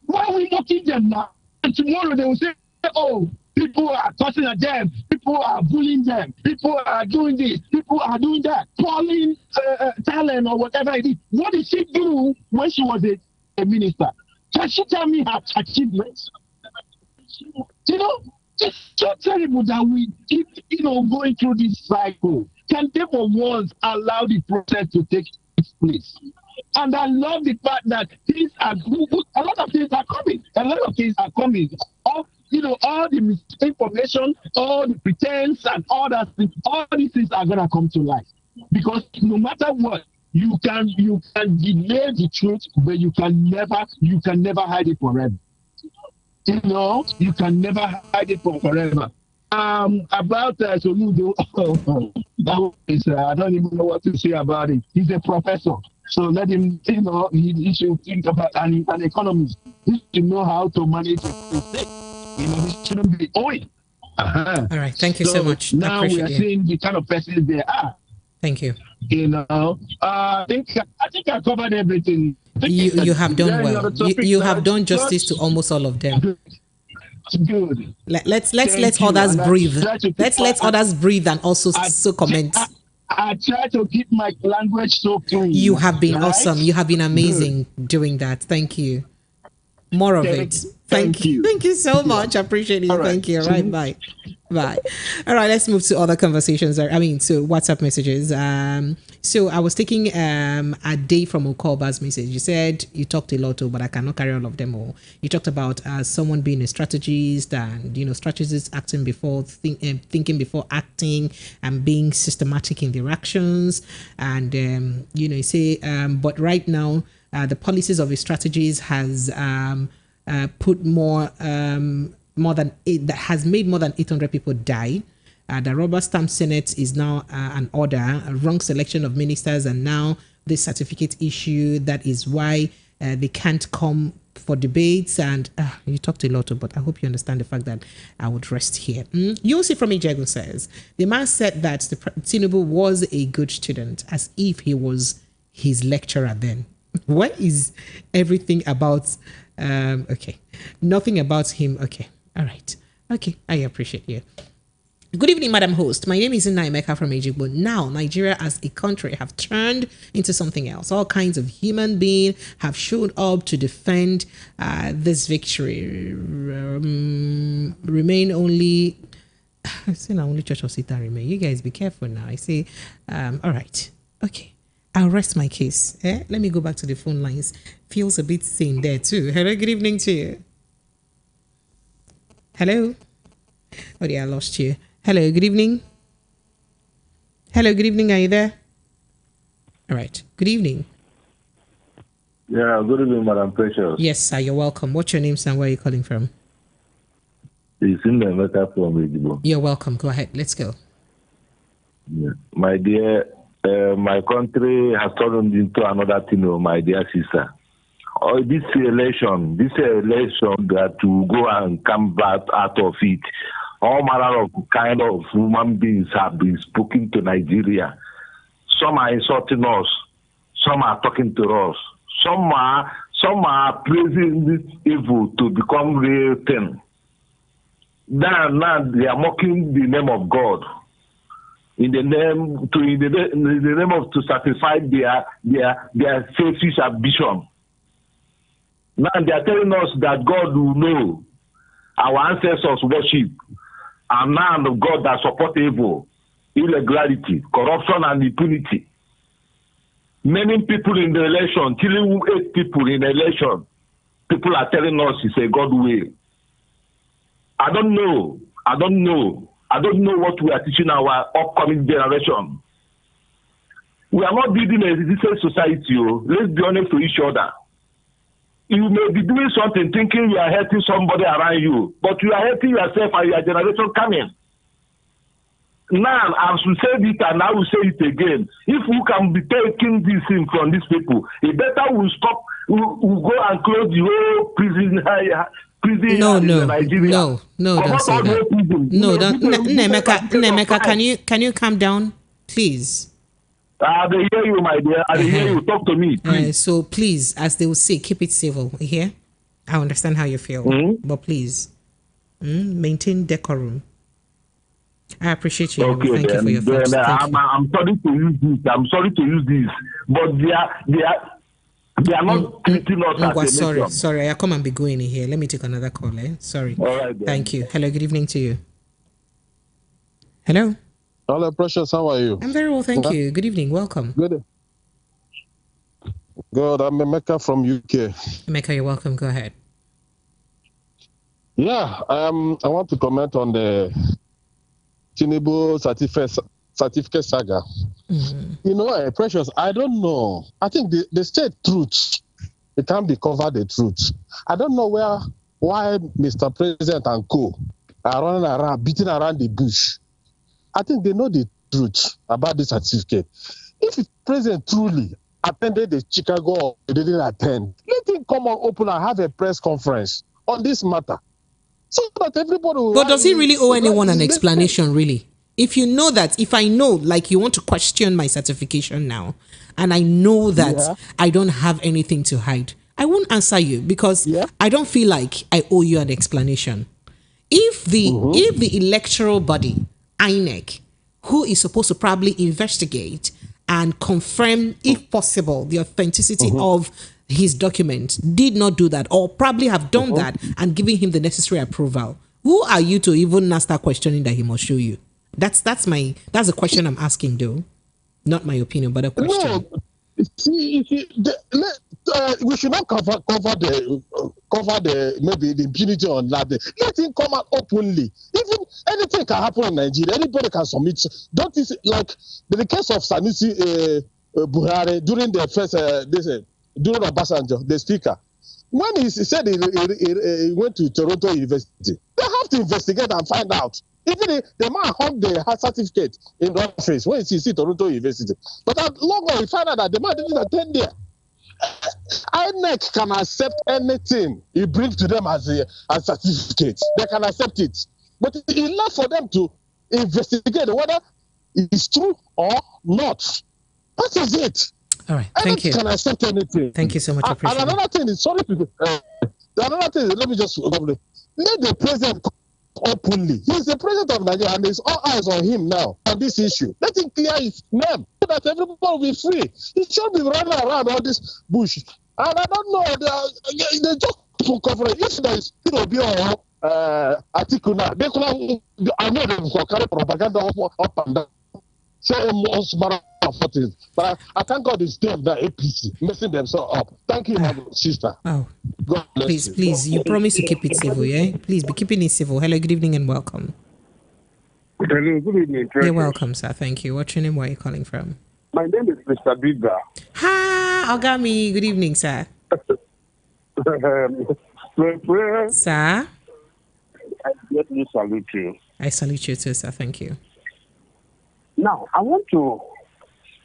Why are we mocking them now? And tomorrow they will say, oh, people are cussing at them. people are bullying them. People are doing this. People are doing that. Calling talent or whatever it is. What did she do when she was a minister? Can she tell me her achievements? You know, it's so terrible that we keep, going through this cycle. Can they for once allow the process to take its place? And I love the fact that things are good. A lot of things are coming. All the misinformation, all the pretense, and all that. All these things are gonna come to light. Because no matter what, you can delay the truth, but you can never hide it forever. You can never hide it forever. About Soludo, that is, I don't even know what to say about it. He's a professor, so let him. He should think about an economist. He should know how to manage it. He shouldn't be owing. All right, thank you so much. Now we are seeing the kind of persons they are. Thank you. I think I covered everything. You have done well. You have done justice to almost all of them. Good. Let's let others breathe. Let's let others breathe and also comment. I try to keep my language so clean. You have been awesome. You have been amazing doing that. Thank you. More of it. Thank you. Thank you so much. I appreciate it. Right. Thank you. All right. Bye. All right. Let's move to other conversations. To WhatsApp messages. So I was taking a day from Okoba's message. You said you talked a lot, but I cannot carry all of them all. You talked about someone being a strategist and, strategists acting before thinking before acting and being systematic in their actions. And, you say, but right now, the policies of his strategies has put that has made more than 800 people die. The rubber stamp Senate is now an order, a wrong selection of ministers, and now this certificate issue. That is why they can't come for debates. And you talked a lot, but I hope you understand the fact that I would rest here. You'll see from Ijeoma says, the man said that Tinubu was a good student, as if he was his lecturer then. What is everything about? Okay, nothing about him. Okay, all right. Okay, I appreciate you. Good evening, Madam Host. My name is Ijeoma from Ejigbo. Now, Nigeria as a country have turned into something else. All kinds of human beings have showed up to defend this victory. Remain only. I say now only Church of Satan remain. You guys be careful now. I say, all right, okay. I'll rest my case. Let me go back to the phone lines. Feels a bit thin there too. Hello, good evening to you. Hello. Oh yeah, I lost you. Hello, good evening. Hello, good evening. Are you there? All right. Good evening. Yeah, good evening, Madam Precious. Yes, sir. You're welcome. What's your name, sir? Where are you calling from? It's Ijeoma from Ejigbo. You're welcome. Go ahead. Let's go. Yeah. My dear, my country has turned into another thing, my dear sister. This election that to go and come back out of it, all manner of kind of human beings have been spoken to Nigeria. Some are insulting us, some are talking to us, some are praising this evil to become real thing. Now they are mocking the name of God. In the name of to satisfy their selfish ambition. Now they are telling us that God will know our ancestors worship, and now the God that support evil, irregularity, corruption, and impunity. Many people in the election, killing 8 people in the election, people are telling us it's a God way. I don't know what we are teaching our upcoming generation. We are not building a decent society. Let's be honest to each other. You may be doing something thinking you are helping somebody around you, but you are helping yourself and your generation coming. Now, I will say it and I will say it again. If we can be taking this in from these people, it better will stop. We'll go and close the whole prison. No, don't say that. No, don't. Nemeka, can you calm down, please? I hear you, my dear. I hear you. Talk to me, please. So please, as they will say, keep it civil. Here, I understand how you feel, but please maintain decorum. I appreciate you. Okay, Thank you for your thoughts. I'm sorry to use this. I'm sorry to use this, but they are not treating us as a nation. Sorry. I come and be going in here. Let me take another call. Sorry. All right, then. Thank you. Hello. Good evening to you. Hello. Hello, Precious. How are you? I'm very well, thank you. Good evening. Welcome. Good. Good. I'm Emeka from UK. Emeka, you're welcome. Go ahead. Yeah. I want to comment on the Tinubu certificate saga. Precious, I don't know. I think the state truth, it can be covered the truth. I don't know why Mr. President and co are running around, beating around the bush. I think they know the truth about this certificate. If the president truly attended the Chicago or didn't attend, let him come on open and have a press conference on this matter. So that everybody will... But does he really owe anyone an explanation, really? If you know that, if I know, like you want to question my certification now, and I know that I don't have anything to hide, I won't answer you because I don't feel like I owe you an explanation. If the electoral body, INEC, who is supposed to probably investigate and confirm, if possible, the authenticity of his document, did not do that, or probably have done that and giving him the necessary approval, who are you to even ask that questioning that he must show you? That's a question I'm asking, though, not my opinion, but a question. No, we should not cover the maybe the impunity on that. Let him come out openly. Even anything can happen in Nigeria. Anybody can submit. Don't you see, like the case of Sanusi Buhari during the first during Obasanjo, the speaker, when he said he went to Toronto University, they have to investigate and find out. Even the man hung the certificate in the office when he see Toronto University. But at long run, we found out that the man didn't attend there. INEC can accept anything he brings to them as a certificate. They can accept it. But it's enough for them to investigate whether it's true or not. That is it. All right. Thank you. Can accept anything. Thank you so much. And another thing is, let me just let the president openly. He's the president of Nigeria and there's all eyes on him now on this issue. Let him clear his name so that everybody will be free. He should be running around all this bush. And I don't know, they just for coverage. If there is Tinubu or Atiku now, they could have, I know they will carry propaganda up and down. But I thank God it's them, the APC, messing themselves up. Thank you, my sister. Oh, God bless please, you promise to keep it civil, yeah? Please be keeping it civil. Hello, good evening and welcome. Hello, good evening. You're welcome, sir. Thank you. What's your name? Where are you calling from? My name is Mr. Bigga. Hi, Ogami. Good evening, sir. Sir? Let me salute you. I salute you too, sir. Thank you. Now, I want to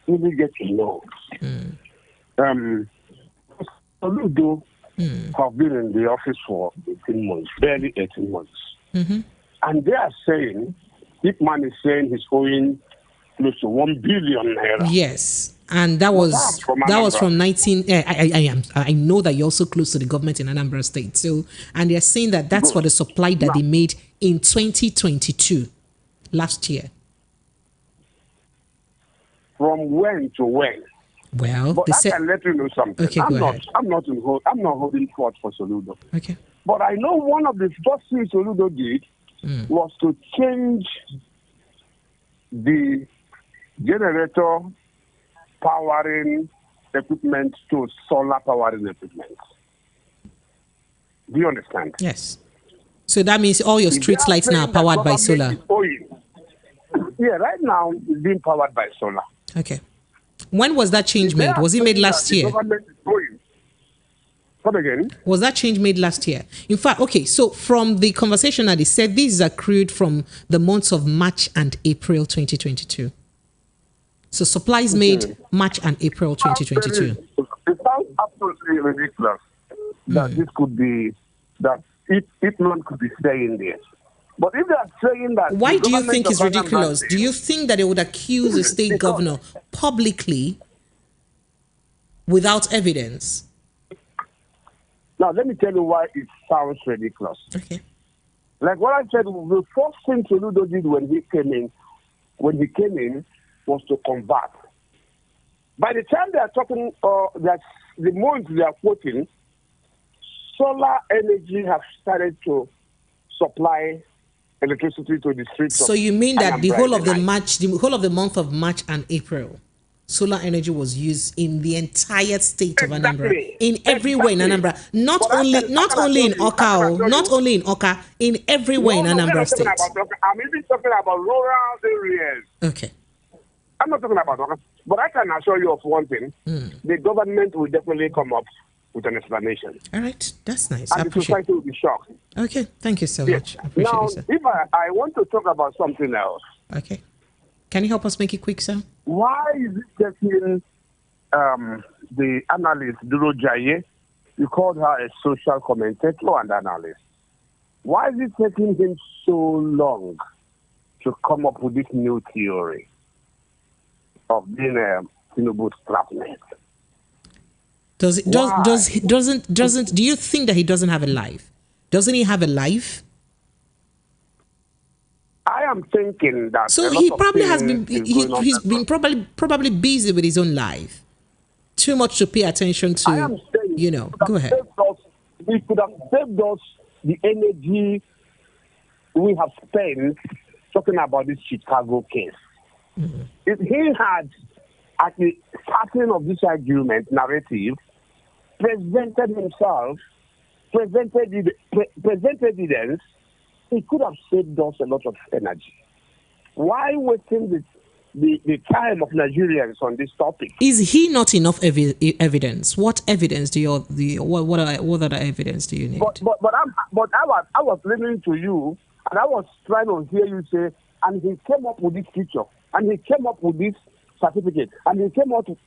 really get to know. Oludo have been in the office for 18 months, barely 18 months. And they are saying, this man is saying he's owing close to 1 billion naira. Yes. And that was from 19. I know that you're also close to the government in Anambra State. So, and they're saying that that's for the supply that they made in 2022, last year. From when to when? Well, but I can let you know something. Okay, go ahead. I'm not holding court for Soludo. Okay. But I know one of the first things Soludo did was to change the generator powering equipment to solar powering equipment. Do you understand? Yes. So that means all your street lights now are powered by solar. Yeah, right now it's being powered by solar. Okay. When was that change made? Was it made last year? What again? Was that change made last year? In fact, okay, so from the conversation that they said, this is accrued from the months of March and April 2022. So supplies made March and April 2022. It sounds absolutely ridiculous that this could be, that if none could be staying there. But if they are saying that... Why do you think it's ridiculous? Do you think that they would accuse a state governor publicly without evidence? Now, let me tell you why it sounds ridiculous. Okay. Like what I said, the first thing Tinubu did when he came in, was to convert. By the time they are talking, that the month they are quoting, solar energy has started to supply electricity to the streets. So you mean that the whole of the month of March and April, solar energy was used in the entire state of Anambra, in every way in Anambra, not only in Oka, in every way in Anambra State. I'm even talking about rural areas. Okay. I'm not talking about Oka, but I can assure you of one thing: the government will definitely come up with an explanation. All right, that's nice. And the society will be shocked. Okay, thank you so much. I appreciate now, it, sir. If I want to talk about something else. Okay. Can you help us make it quick, sir? Why is it taking the analyst, Duro Jaye, you called her a social commentator and analyst. Why is it taking him so long to come up with this new theory of being Tinubu's classmate? Do you think that he doesn't have a life? Doesn't he have a life? I am thinking that. So he probably has been. He's been probably busy with his own life. Too much to pay attention to. I am saying, go ahead. He could have saved us the energy we have spent talking about this Chicago case. Mm-hmm. If he had, at the starting of this argument narrative, presented evidence, he could have saved us a lot of energy. Why wasting the time of Nigerians on this topic? Is he not enough evidence? What evidence do you what other evidence do you need? But I was listening to you, and I was trying to hear you say, and he came up with this picture, and he came up with this certificate, and he came up with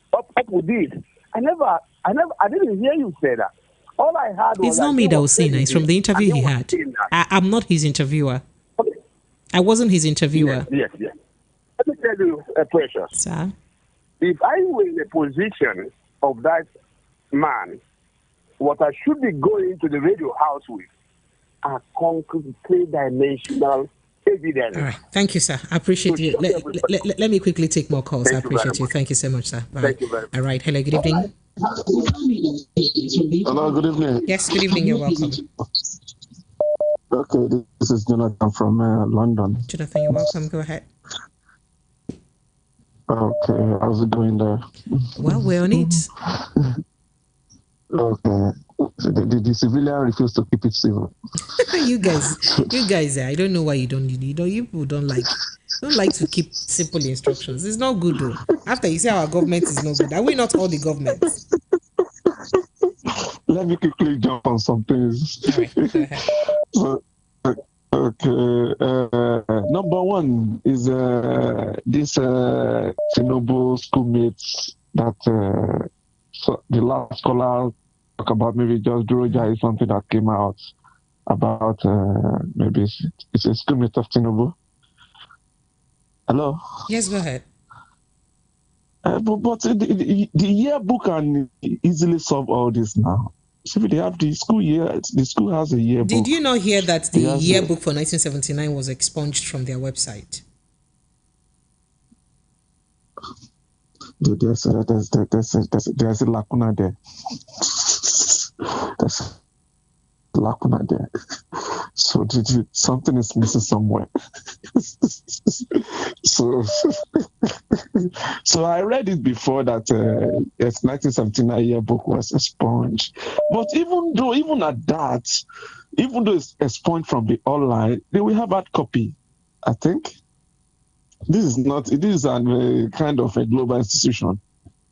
this. I didn't hear you say that. All I had was... It's not me that was saying that. It's from the interview he had. I'm not his interviewer. Okay. I wasn't his interviewer. Yes. Let me tell you, Precious. Sir? If I were in the position of that man, what I should be going to the radio house with are concrete, three-dimensional evidence. All right. Thank you, sir. I appreciate you. Let me quickly take more calls. I appreciate you. Thank you so much, sir. Bye. Thank you very much. All right. Hello, good evening. Hello, good evening. Yes, good evening. You're welcome. Okay, this is Jonathan from London. Jonathan, you're welcome. Go ahead. Okay, how's it going there? Well, we're on it. Okay. The civilian refuse to keep it civil. you guys, I don't know why you people don't like to keep simple instructions. It's not good though. After you say our government is not good, are we not all the governments? Let me quickly jump on some things. All right, go ahead. Number one is this Tinubu schoolmates that the last caller talk about, maybe just Droja is something that came out about maybe it's a schoolmate of Tinubu. Hello? Yes, go ahead. But the yearbook can easily solve all this now. So they have the school year. The school has a yearbook. Did you not hear that the yearbook for 1979 was expunged from their website? There's a lacuna there. There's a lacuna there. So something is missing somewhere. So I read it before that 1979 yearbook was expunged. But even though it's expunged from the online, they will have hard copy, I think. It is a kind of a global institution.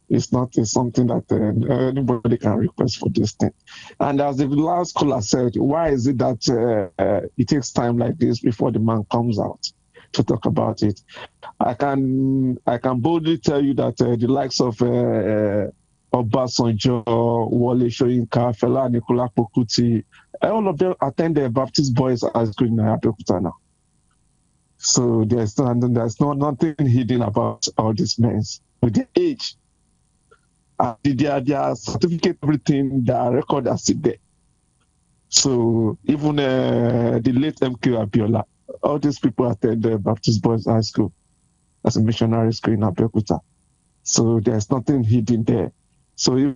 It's not something that anybody can request for this thing. And as the last caller said, why is it that it takes time like this before the man comes out to talk about it? I can boldly tell you that the likes of Obasanjo, Wole Soyinka, Fela Anikulapo Kuti, all of them attend the Baptist Boys High School in Abeokuta now. So there's nothing hidden about all these men with their age. Their certificate, everything, their record are still there. So even the late MK Abiola, all these people attended Baptist Boys High School as a missionary school in Abeokuta. So there's nothing hidden there. So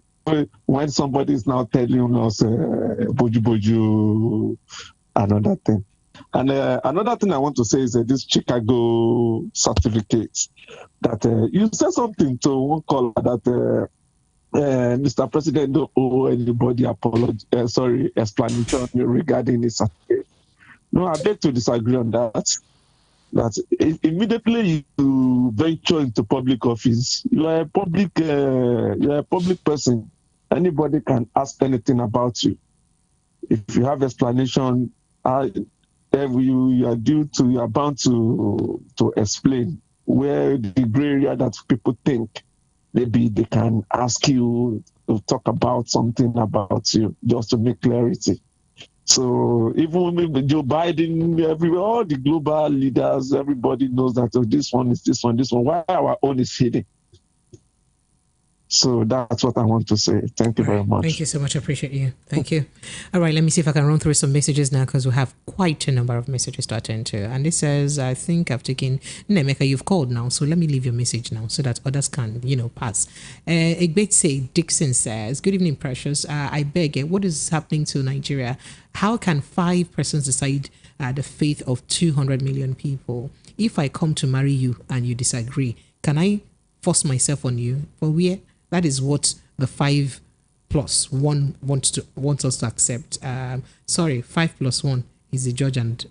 when somebody is now telling us boju boju, another thing. And another thing I want to say is this Chicago certificate that you said something to one caller that Mr. President don't owe anybody explanation regarding his certificate. No, I beg to disagree on that. That immediately you venture into public office, you are a public person. Anybody can ask anything about you. If you have explanation, you are bound to explain where the gray area that people think maybe they can ask you to talk about something about you just to make clarity. So even Joe Biden, everywhere, all the global leaders, everybody knows that this one is this one. Why our own is hidden? So that's what I want to say. Thank you very much. Thank you so much. I appreciate you. Thank you. All right, let me see if I can run through some messages now because we have quite a number of messages to attend to. And it says, I think I've taken, Nemeka, you've called now, so let me leave your message now so that others can, pass. Egbetse Dixon says, good evening, Precious. I beg, what is happening to Nigeria? How can 5 persons decide the fate of 200 million people? If I come to marry you and you disagree, can I force myself on you? For where? That is what the 5 plus 1 wants us to accept. 5 plus 1 is the judge and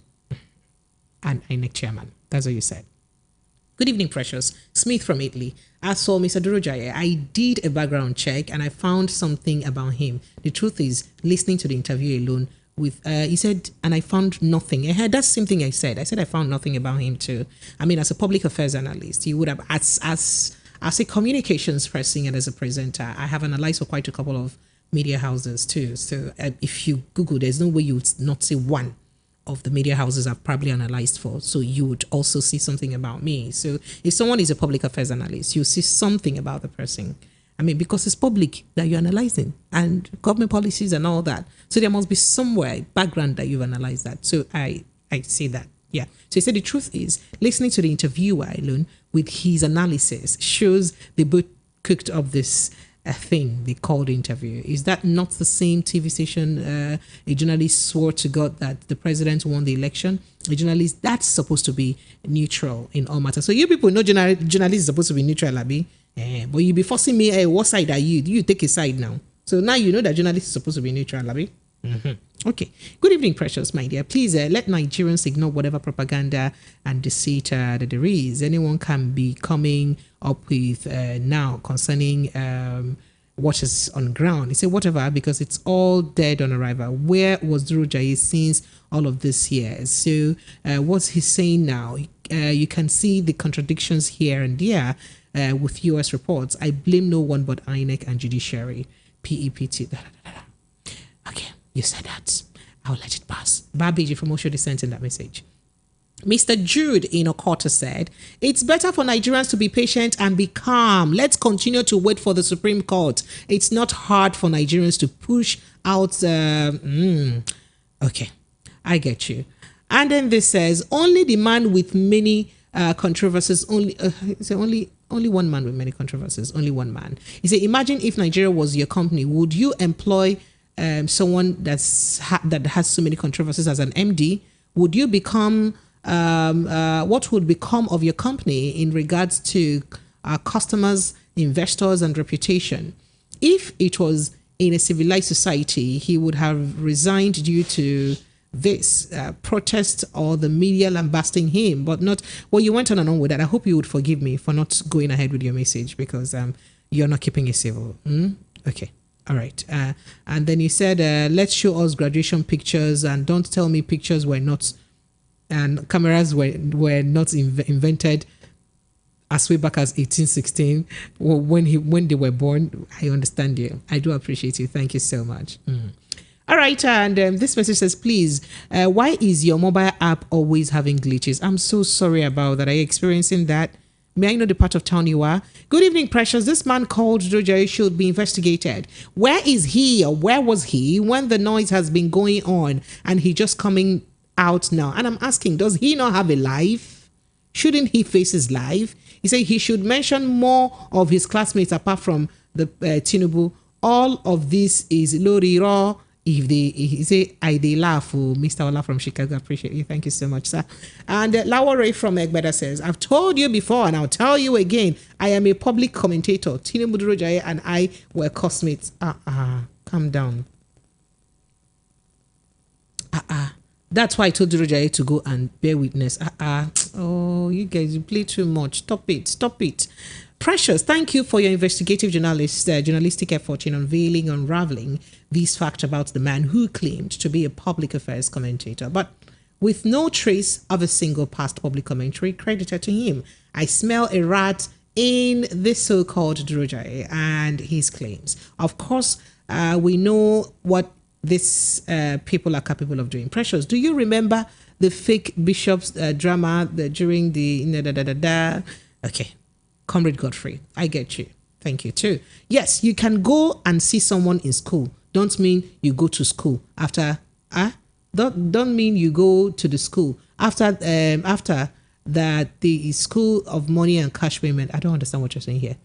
INEC chairman. That's what you said. Good evening, Precious. Smith from Italy. As for Mr. Durojaya, I did a background check and I found something about him. The truth is, listening to the interview alone, he said, and I found nothing. That's the same thing I said. I said I found nothing about him too. I mean, as a public affairs analyst, you would have, as a communications person and as a presenter, I have analyzed for quite a couple of media houses too. So if you Google, there's no way you would not see one of the media houses I've probably analyzed for. So you would also see something about me. So if someone is a public affairs analyst, you see something about the person. I mean, because it's public that you're analyzing and government policies and all that. So there must be somewhere, background that you've analyzed that. So I say that. Yeah. So he said the truth is, listening to the interviewer alone with his analysis shows they both cooked up this thing they called interview. Is that not the same TV station a journalist swore to God that the president won the election? A journalist that's supposed to be neutral in all matters. So you people know journalists is supposed to be neutral, Abi. But you be forcing me, hey, what side are you? You take a side now. So now you know that journalists is supposed to be neutral, Abi. Mm-hmm. Okay. Good evening, Precious, my dear. Please let Nigerians ignore whatever propaganda and deceit that there is. Anyone can be coming up with now concerning what is on ground. He said whatever, because it's all dead on arrival. Where was Durojaye since all of this years? So what's he saying now? You can see the contradictions here and there with US reports. I blame no one but INEC and judiciary. PEPT. Okay. You said that. I'll let it pass. Babiji from Osho sent in that message. Mr. Jude in Okota said, it's better for Nigerians to be patient and be calm. Let's continue to wait for the Supreme Court. It's not hard for Nigerians to push out. Okay, I get you. And then this says, only the man with many controversies, only one man with many controversies, only one man. He said, imagine if Nigeria was your company, would you employ someone that has so many controversies as an MD? Would you become, what would become of your company in regards to customers, investors, and reputation? If it was in a civilized society, he would have resigned due to this protest or the media lambasting him, but not. Well, you went on and on with that. I hope you would forgive me for not going ahead with your message because you're not keeping it civil. Okay. All right. And then you said, let's show us graduation pictures and don't tell me pictures were not, and cameras were not invented as way back as 1816 when they were born. I understand you. I do appreciate you. Thank you so much. All right. And this message says, please, why is your mobile app always having glitches? I'm so sorry about that. Are you experiencing that? May I know the part of town you are? Good evening, Precious. This man called Drojaye should be investigated. Where is he, or where was he when the noise has been going on and he just coming out now? And I'm asking, does he not have a life? Shouldn't he face his life? He said he should mention more of his classmates apart from the Tinubu. All of this is Loriro. If he say they laugh, Mr. Ola from Chicago, appreciate you. Thank you so much, sir. And Lawore from Egbeda says, I've told you before and I'll tell you again, I am a public commentator. Tinubu Drojaye and I were classmates. Calm down. That's why I told Drojaye to go and bear witness. Oh, you guys, you play too much. Stop it. Precious, thank you for your investigative journalistic effort in unraveling these facts about the man who claimed to be a public affairs commentator, but with no trace of a single past public commentary credited to him. I smell a rat in this so-called Drojaye and his claims. Of course, we know what these people are capable of doing. Precious, do you remember the fake bishops drama during the Okay. Comrade Godfrey, I get you. Thank you too. Yes, you can go and see someone in school. Don't mean you go to school after. Don't mean you go to the school after that the school of money and cash payment. I don't understand what you're saying here.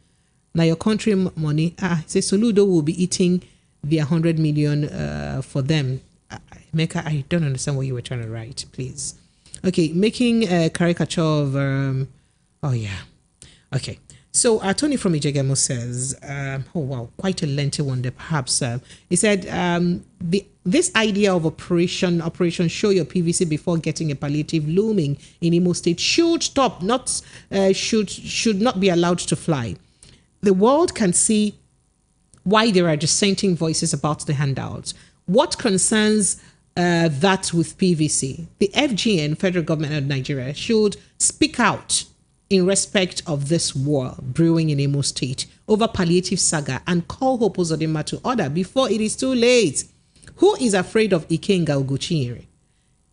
Now your country money. Say Soludo will be eating the 100 million for them. Mecca, I don't understand what you were trying to write. Please. Okay, making a caricature of. Oh yeah. Okay, so Tony from Ijegemo says, oh wow, quite a lengthy one there perhaps. He said, this idea of operation show your PVC before getting a palliative looming in Imo State should stop, should not be allowed to fly. The world can see why there are dissenting voices about the handouts. What concerns that with PVC? The FGN, Federal Government of Nigeria, should speak out in respect of this war brewing in Imo State over palliative saga and call Hope Uzodinma to order before it is too late. Who is afraid of Ikenga Ugochinyere?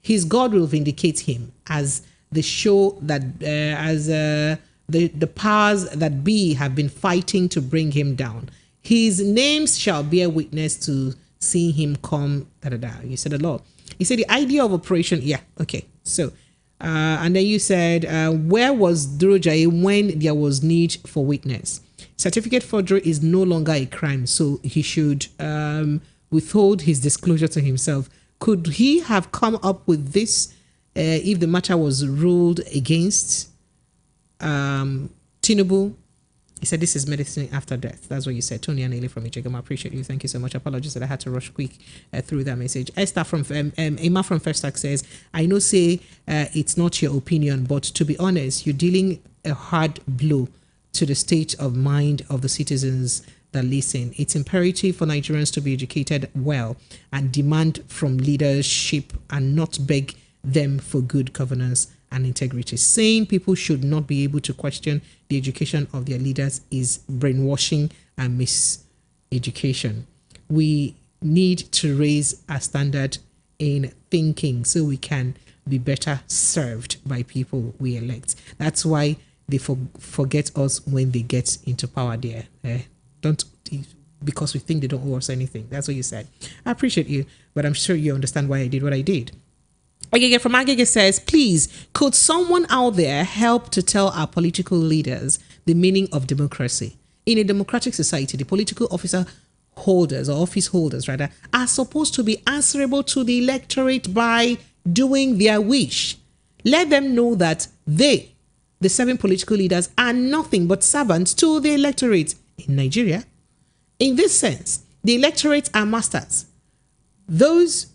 His God will vindicate him as the show that the powers that be have been fighting to bring him down. His names shall bear witness to seeing him come. You said a lot. He said the idea of operation. Yeah, okay. So. And then you said, where was Drojaye when there was need for witness? Certificate forgery is no longer a crime, so he should withhold his disclosure to himself. Could he have come up with this if the matter was ruled against Tinubu? He said, this is medicine after death. That's what you said. Tony Anele from Ijegama. I appreciate you. Thank you so much. Apologies that I had to rush quick through that message. Esther from Emma from Festac says, I know say it's not your opinion, but to be honest, you're dealing a hard blow to the state of mind of the citizens that listen. It's imperative for Nigerians to be educated well and demand from leadership and not beg them for good governance and integrity. Saying people should not be able to question the education of their leaders is brainwashing and miseducation. We need to raise our standard in thinking so we can be better served by people we elect. That's why they forget us when they get into power there. Because we think they don't owe us anything. That's what you said. I appreciate you, but I'm sure you understand why I did what I did. Agege from Agege says, please, could someone out there help to tell our political leaders the meaning of democracy? In a democratic society, the political office holders are supposed to be answerable to the electorate by doing their wish. Let them know that they, the 7 political leaders, are nothing but servants to the electorate in Nigeria. In this sense, the electorate are masters. Those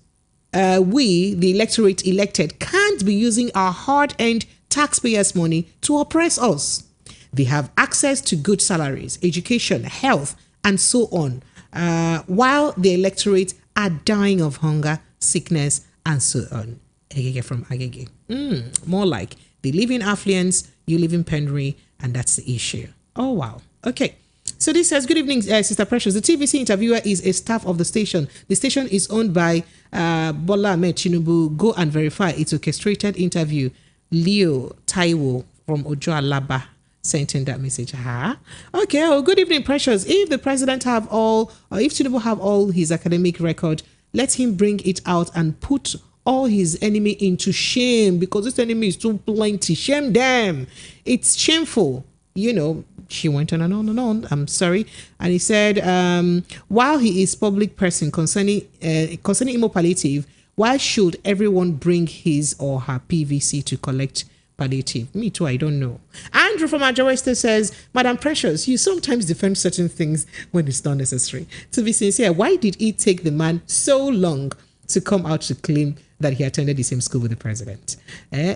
we, the electorate elected, can't be using our hard-earned taxpayers' money to oppress us. They have access to good salaries, education, health, and so on, while the electorate are dying of hunger, sickness, and so on. Agege from Agege. More like they live in affluence, you live in penury, and that's the issue. Oh, wow. Okay. So this says, good evening, Sister Precious. The TVC interviewer is a staff of the station. The station is owned by Bola Ahmed Tinubu. Go and verify. It's orchestrated interview. Leo Taiwo from Ojo Alaba sent in that message. Okay. Oh, good evening, Precious. If the president have all, or if Tinubu have all his academic record, let him bring it out and put all his enemy into shame, because this enemy is too plenty. Shame them. It's shameful. She went on and on and on. I'm sorry. And he said, while he is public person concerning Imo palliative, why should everyone bring his or her PVC to collect palliative? Me too, I don't know. Andrew from Ajaweste says, Madam Precious, you sometimes defend certain things when it's not necessary. To be sincere, why did it take the man so long to come out to claim that he attended the same school with the president?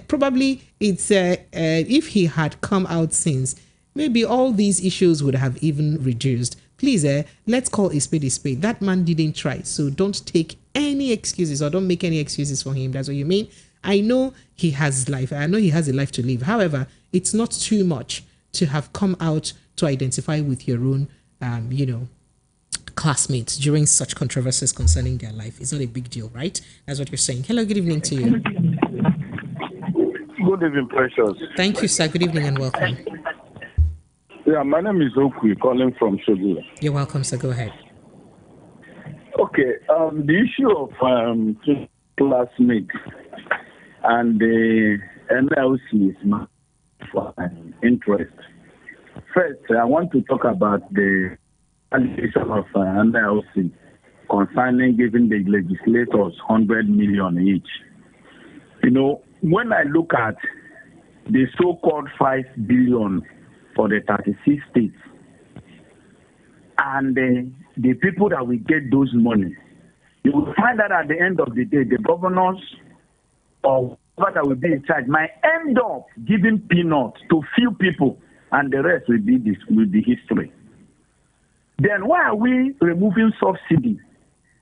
Probably it's if he had come out since, maybe all these issues would have even reduced. Please, let's call a spade a spade. That man didn't try, so don't take any excuses or don't make any excuses for him. That's what you mean. I know he has life. I know he has a life to live. However, it's not too much to have come out to identify with your own, classmates during such controversies concerning their life. It's not a big deal, right? That's what you're saying. Hello, good evening to you. Good evening, Precious. Thank you, sir. Good evening and welcome. Yeah, my name is Okwi, calling from Shogula. You're welcome, sir. Go ahead. Okay, the issue of classmates and the NLC is my interest. First, I want to talk about the allegation of NLC concerning giving the legislators 100 million each. When I look at the so-called 5 billion for the 36 states and the people that will get those money, you will find that at the end of the day, the governors or whoever that will be in charge might end up giving peanuts to few people, and the rest will be history. Then why are we removing subsidy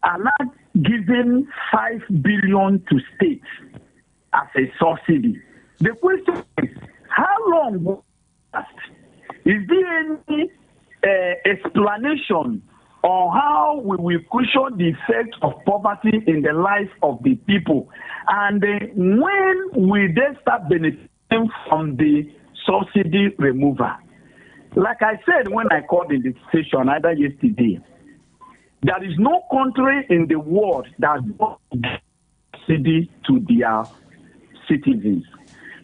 and not giving 5 billion to states as a subsidy? The question is, how long will it last? Is there any explanation on how we will cushion the effect of poverty in the life of the people? And when will they start benefiting from the subsidy removal? Like I said when I called in the station either yesterday, there is no country in the world that gives subsidy to their citizens.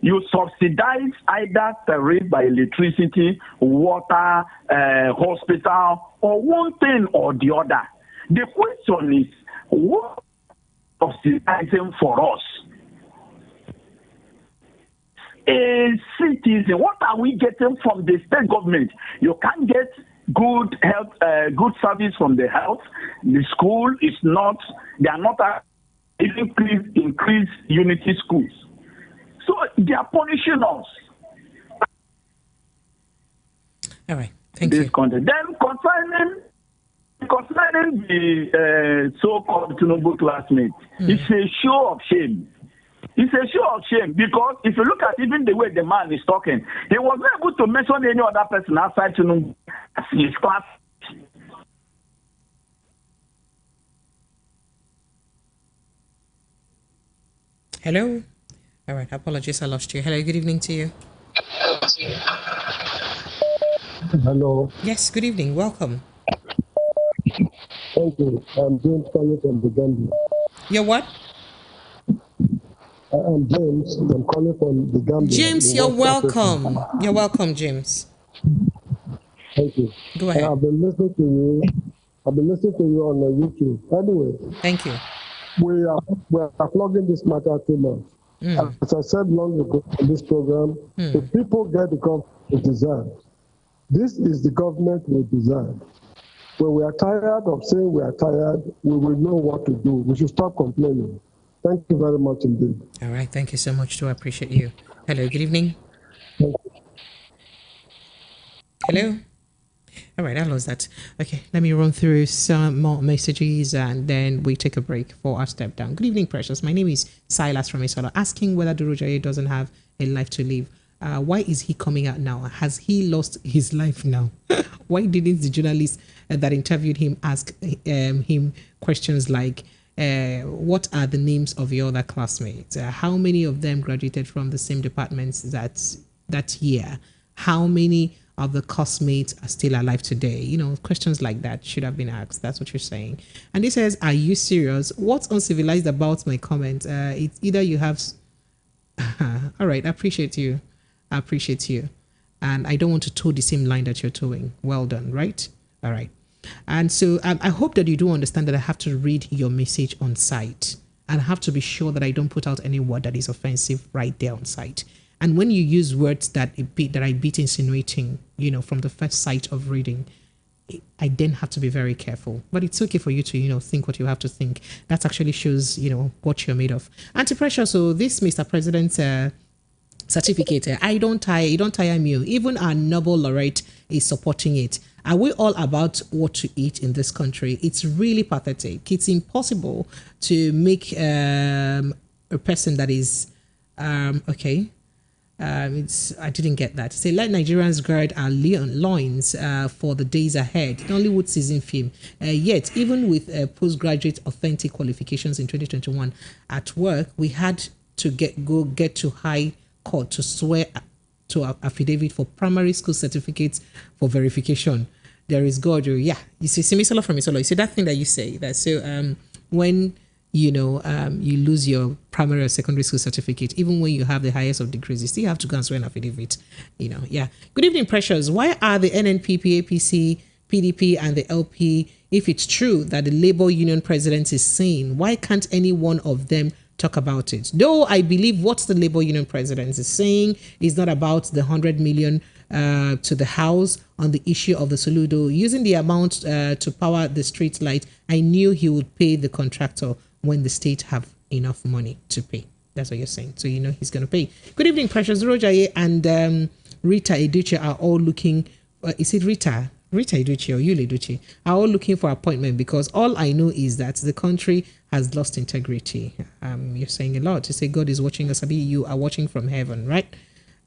You subsidize either tariff by electricity, water, hospital, or one thing or the other. The question is, what subsidizing for us? A citizen, what are we getting from the state government? You can't get good health, good service from the health. The school is not, they are not increase unity schools. So they are punishing us. All right, thank you. Content. Then concerning the so-called Tinubu classmates, it's a show of shame. It's a show of shame because if you look at even the way the man is talking, he was not able to mention any other person outside Tinubu as his class. Hello. All right, apologies, I lost you. Hello, good evening to you. Hello. Yes, good evening. Welcome. Thank you. I'm James calling from the Gambia. You're what? I'm James. I'm calling from the Gambia. James, you're welcome. You're welcome, James. Thank you. Go ahead. I've been listening to you. I've been listening to you on YouTube. Anyway. Thank you. We are flogging this matter too much. As I said long ago in this program, if people get the government they deserve, this is the government we deserve. When we are tired of saying we are tired, we will know what to do. We should stop complaining. Thank you very much indeed. All right. Thank you so much, too. I appreciate you. Hello. Good evening. Hello. All right. I lost that. Okay. Let me run through some more messages and then we take a break for our step down. Good evening, Precious. My name is Silas from Isola, asking whether Durojaye doesn't have a life to live. Why is he coming out now? Has he lost his life now? Why didn't the journalist that interviewed him ask him questions like, what are the names of your other classmates? How many of them graduated from the same departments that year? How many of the castmates are still alive today? You know, questions like that should have been asked. That's what you're saying. And he says, are you serious? What's uncivilized about my comment? It's either you have... All right, I appreciate you. I appreciate you. And I don't want to toe the same line that you're towing. Well done, right? All right. And so I hope that you do understand that I have to read your message on site. And I have to be sure that I don't put out any word that is offensive right there on site. And when you use words that I beat insinuating, you know, from the first sight of reading, I then have to be very careful. But it's okay for you to, you know, think what you have to think. That actually shows, you know, what you're made of. Anti-pressure. So this Mr. President's certificate, it don't tire me. Even our Nobel laureate is supporting it. Are we all about what to eat in this country? It's really pathetic. It's impossible to make a person that is okay. I didn't get that. Say, let Nigerians guard our loins for the days ahead. Nollywood season film. Yet, even with postgraduate authentic qualifications in 2021, at work, we had to get to high court to swear to affidavit for primary school certificates for verification. There is God. Yeah, you see, Simisolo from Isolo. You see that thing that you say that. So when you know, you lose your primary or secondary school certificate, even when you have the highest of degrees, you still have to go and swear an affidavit, you know. Yeah. Good evening, Precious. Why are the NNPP, APC, PDP, and the LP, if it's true that the Labour Union president is saying, why can't any one of them talk about it? Though I believe what the Labour Union president is saying is not about the 100 million to the House on the issue of the Soludo. Using the amount to power the street light, I knew he would pay the contractor when the state have enough money to pay. That's what you're saying. So you know he's going to pay. Good evening, Precious. Rojaye and Rita Eduche are all looking... is it Rita? Rita Eduche or Yule Eduche are all looking for appointment because all I know is that the country has lost integrity. You're saying a lot. You say God is watching us. You are watching from heaven, right?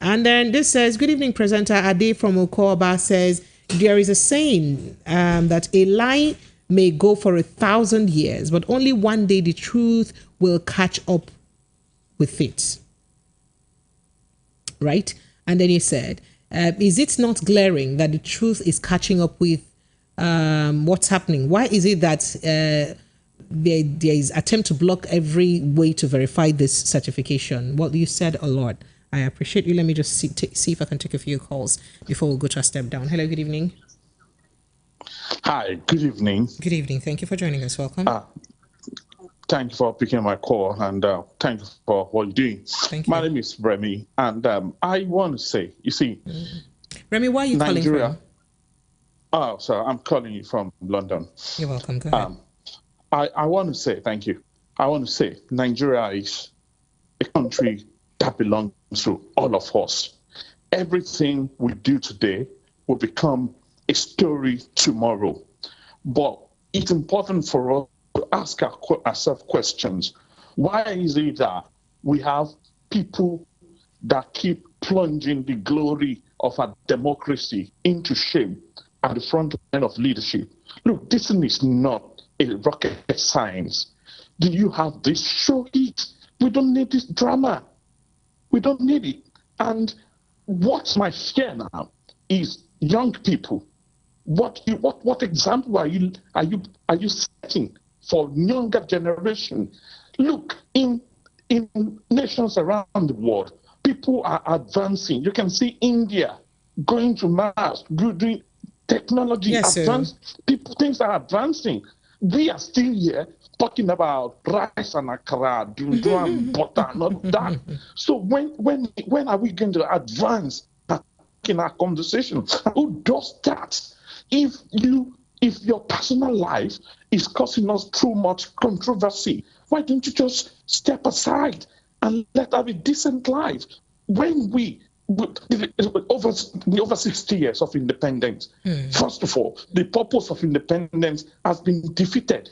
And then this says, good evening, presenter. Ade from Okoba says, there is a saying that a lie may go for 1,000 years, but only one day the truth will catch up with it. Right? And then he said, is it not glaring that the truth is catching up with what's happening? Why is it that there is attempt to block every way to verify this certification? Well, you said a lot. I appreciate you. Let me just see if I can take a few calls before we go to a step down. Hello, good evening. Hi, good evening. Good evening. Thank you for joining us. Welcome. Thank you for picking my call and thank you for what you're doing. Thank you. My name is Remy and I want to say, you see... Remy, where are you Nigeria, calling from? Oh, sorry, I'm calling you from London. You're welcome. Go ahead. I want to say, thank you. I want to say Nigeria is a country that belongs to all of us. Everything we do today will become a story tomorrow. But it's important for us to ask ourselves questions. Why is it that we have people that keep plunging the glory of our democracy into shame at the front line of leadership? Look, this is not a rocket science. Do you have this? Show it. We don't need this drama. We don't need it. And what's my fear now is young people. What example are you setting for younger generation? Look, in nations around the world, people are advancing. You can see India going to Mars, doing technology, advanced. People, things are advancing. We are still here talking about rice and akara, dundu and butter and all that. So when are we going to advance in our conversation? Who does that? If your personal life is causing us too much controversy, why don't you just step aside and let have a decent life? When over 60 years of independence, first of all, the purpose of independence has been defeated.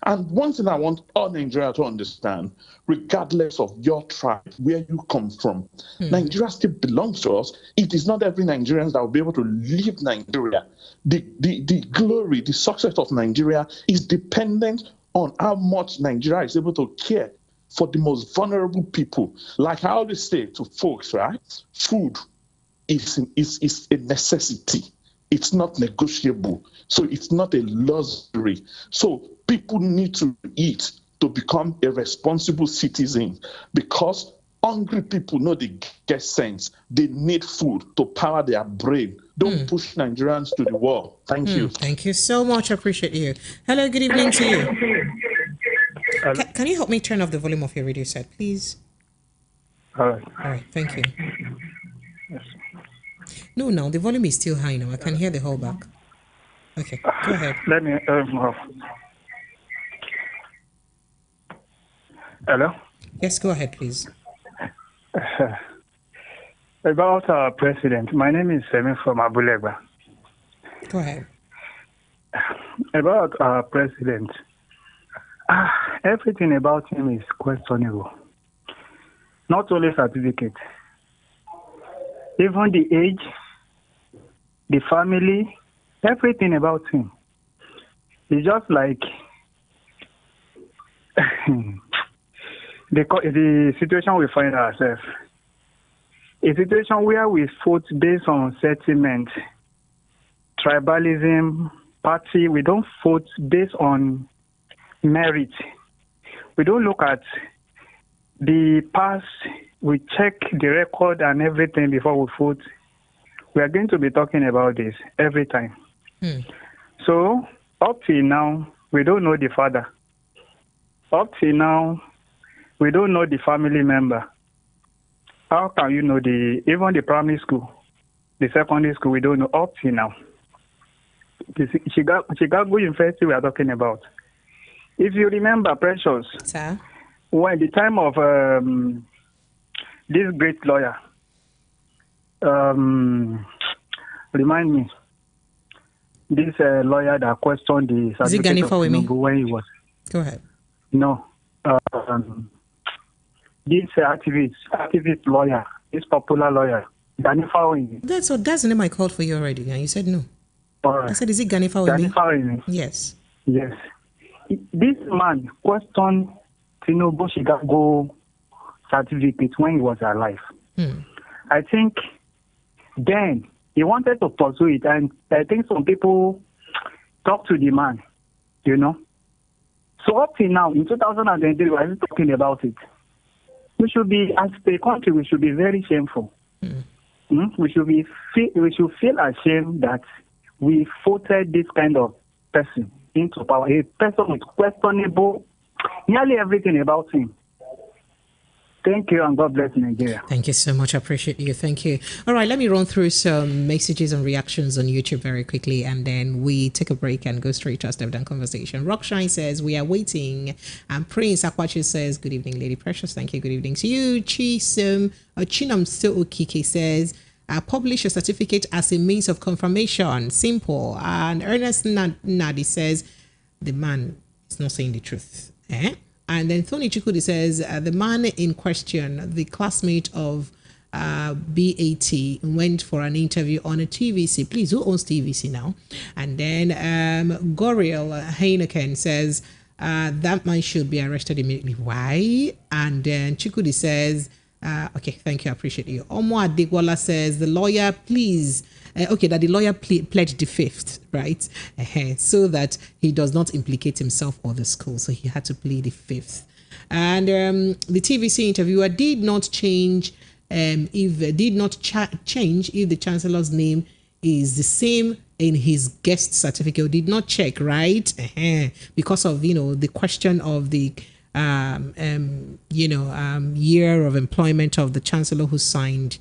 And one thing I want all Nigeria to understand, regardless of your tribe, where you come from, Nigeria still belongs to us. It is not every Nigerian that will be able to leave Nigeria. The glory, the success of Nigeria is dependent on how much Nigeria is able to care for the most vulnerable people. Like I always say to folks, right? Food is a necessity. It's not negotiable. So it's not a luxury. So people need to eat to become a responsible citizen, because hungry people know they get sense. They need food to power their brain. Don't push Nigerians to the wall. Thank you. Thank you so much. I appreciate you. Hello, good evening to you. Can you help me turn off the volume of your radio set, please? All right. All right, thank you. Yes. No, the volume is still high now. I can hear the whole back. Okay, go ahead. Let me off. Hello? Yes, go ahead, please. About our president, my name is Semi from Abulegba. Go ahead. About our president, everything about him is questionable. Not only certificate, even the age, the family, everything about him. It's just like the situation we find ourselves. A situation where we vote based on sentiment, tribalism, party. We don't vote based on merit. We don't look at the past. We check the record and everything before we vote. We are going to be talking about this every time. So up till now, we don't know the father. Up till now, we don't know the family member. How can you know even the primary school, the secondary school, we don't know up till now. The Chicago University we are talking about. If you remember, Precious, Sir? when the time of this great lawyer, remind me, this lawyer that questioned the certificate of Tinubu when he was. Go ahead. No. This activist lawyer, this popular lawyer, Gani Fawini. That's the name I called for you already, and you said no. All right. I said, is it Gani Fawini? Gani Fawini. Yes. Yes. This man questioned Tinubu Chicago certificate when he was alive. I think then he wanted to pursue it, and I think some people talked to the man, you know. So up till now, in 2023, we are talking about it. We should be, as a country, we should be very shameful. We should feel ashamed that we voted this kind of person into power. A person with questionable, nearly everything about him. Thank you, and God bless Nigeria. Thank you so much. I appreciate you. Thank you. All right, let me run through some messages and reactions on YouTube very quickly, and then we take a break and go straight to our step-down conversation. Rockshine says, we are waiting. And Prince Akwachi says, good evening, Lady Precious. Thank you. Good evening to you. Chinam Okike says, publish a certificate as a means of confirmation. Simple. And Ernest Nadi says, the man is not saying the truth. And then Tony Chikudi says, the man in question, the classmate of BAT, went for an interview on a TVC. Please, who owns TVC now? And then Goriel Heineken says, that man should be arrested immediately. Why? And then Chikudi says, okay, thank you, I appreciate you. Omo Adegwala says, the lawyer, please, that the lawyer pled the fifth, right? So that he does not implicate himself or the school. So he had to plead the fifth. And the TVC interviewer did not change if the chancellor's name is the same in his guest certificate. Did not check, right? Because of the question of the year of employment of the chancellor who signed.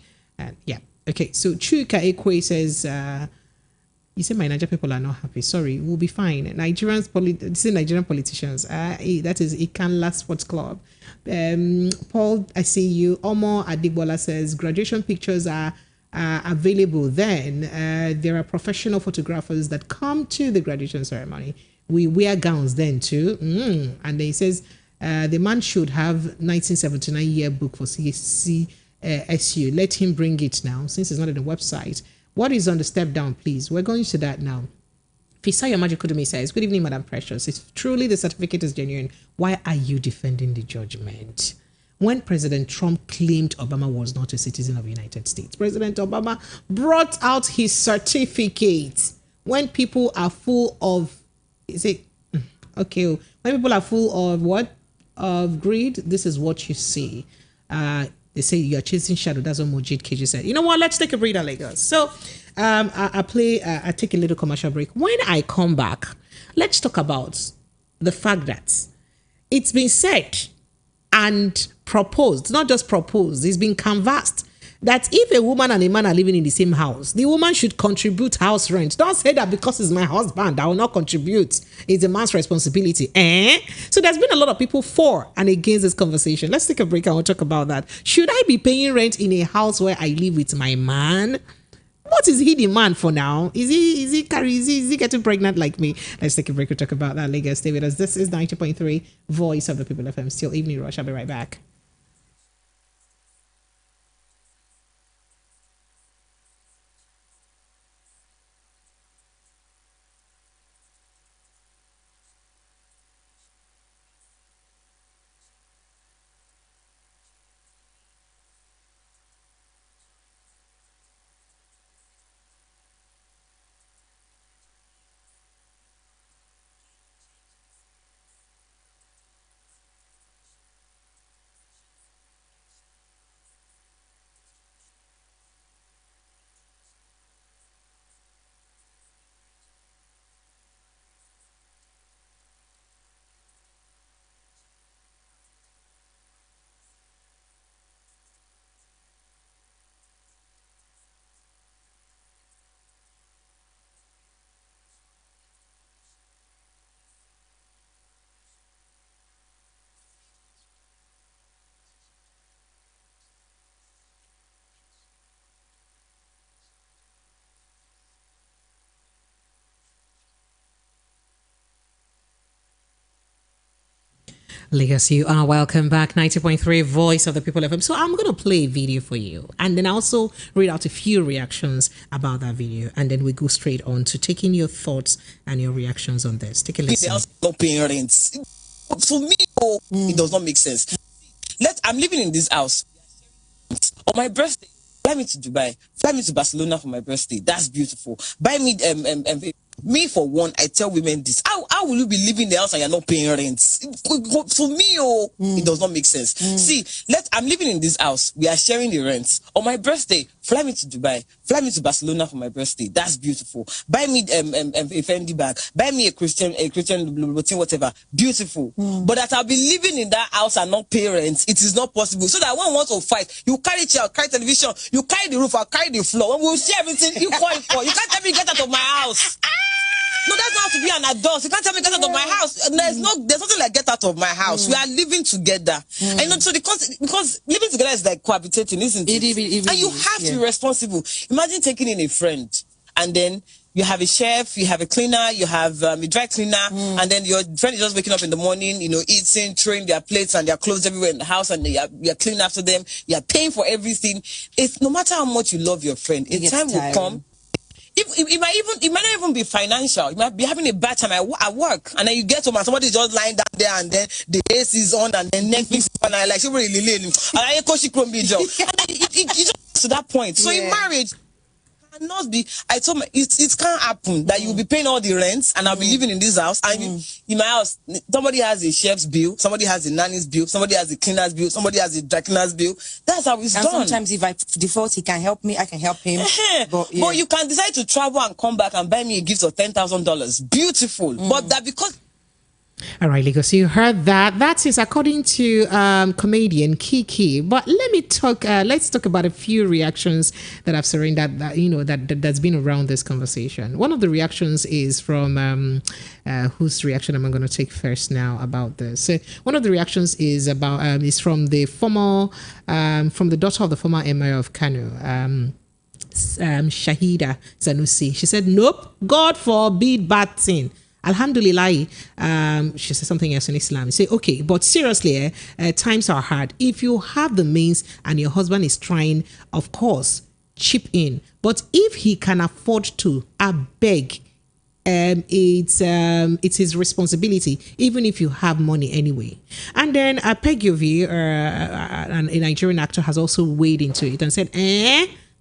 Okay, so Chuka Ekwe says, you say my Nigerian people are not happy. Sorry, we'll be fine. Nigerian politicians. That is Ikanla Sports Club. Paul, I see you. Omo Adibola says, graduation pictures are available then. There are professional photographers that come to the graduation ceremony. We wear gowns then too. And then he says, the man should have 1979 yearbook for CSC. SU. Let him bring it now, since it's not on the website. What is on the step down, please? We're going to that now. Fisayo Majikudumi says, good evening, Madam Precious. If truly the certificate is genuine, why are you defending the judgment? when President Trump claimed Obama was not a citizen of the United States. President Obama brought out his certificate. When people are full of, when people are full of what? Of greed, this is what you see. They say you're chasing shadow. That's what Mojid KG said. You know what? Let's take a breather, Lagos. So I take a little commercial break. When I come back, let's talk about the fact that it's been said and proposed, not just proposed, it's been canvassed that if a woman and a man are living in the same house, the woman should contribute house rent. Don't say that because it's my husband, I will not contribute. It's a man's responsibility. So there's been a lot of people for and against this conversation. Let's take a break and we'll talk about that. Should I be paying rent in a house where I live with my man? What is he demand for now? Is he getting pregnant like me? Let's take a break. We'll talk about that. Lagos, stay with us. This is 90.3 Voice of the People FM. Still Evening Rush. I'll be right back. Lagos, you are welcome back. 90.3 Voice of the People FM. So I'm going to play a video for you and then also read out a few reactions about that video. And then we go straight on to taking your thoughts and your reactions on this. Take a listen. Not paying rent. For me, it does not make sense. I'm living in this house. On my birthday, fly me to Dubai, fly me to Barcelona for my birthday. That's beautiful. Buy me me for one, I tell women this. How will you be living in the house and you're not paying rent? For me, it does not make sense. See, I'm living in this house. We are sharing the rent. On my birthday, fly me to Dubai, fly me to Barcelona for my birthday. That's beautiful. Buy me a Fendi bag, buy me a Christian whatever. Beautiful. But that I'll be living in that house and not pay rent, it is not possible. So that one wants to fight. You carry chair, carry television, you carry the roof, I'll carry the floor. When we'll see everything equal. You can't tell me get out of my house. No, that's not to be an adult. You can't tell me get out of my house. There's nothing like get out of my house. We are living together. And you know, so because living together is like cohabitating, isn't it? And you have to be responsible. Imagine taking in a friend and then you have a chef, you have a cleaner, you have a dry cleaner, and then your friend is just waking up in the morning, eating, throwing their plates and their clothes everywhere in the house, and you're cleaning after them. You're paying for everything. It's no matter how much you love your friend, a time will come. It might not even be financial. You might be having a bad time at work, and then you get home and somebody's just lying down there, and then the AC is on, and then Netflix is on, and like she really it just to that point. So in marriage, cannot be. I told me it can't happen that you'll be paying all the rents and I'll be living in this house, and in my house somebody has a chef's bill, somebody has a nanny's bill, somebody has a cleaner's bill, somebody has a dry cleaner's bill. That's how it's done. Sometimes if I default, he can help me, I can help him. But you can decide to travel and come back and buy me a gift of $10,000. Beautiful. But that because all right, Lagos, you heard that. That is according to comedian Kiki. But let's talk about a few reactions that I've surrendered that's been around this conversation. One of the reactions is from whose reaction am I going to take first now about this? So one of the reactions is about is from the daughter of the former Emir of Kano, Shahida Sanusi. She said, "Nope, God forbid bad thing." Alhamdulillah, she said something else in Islam. Say, okay, but seriously, times are hard. If you have the means and your husband is trying, of course, chip in. But if he can afford to, I beg, it's his responsibility, even if you have money anyway. And then Peggy, a Nigerian actor, has also weighed into it and said,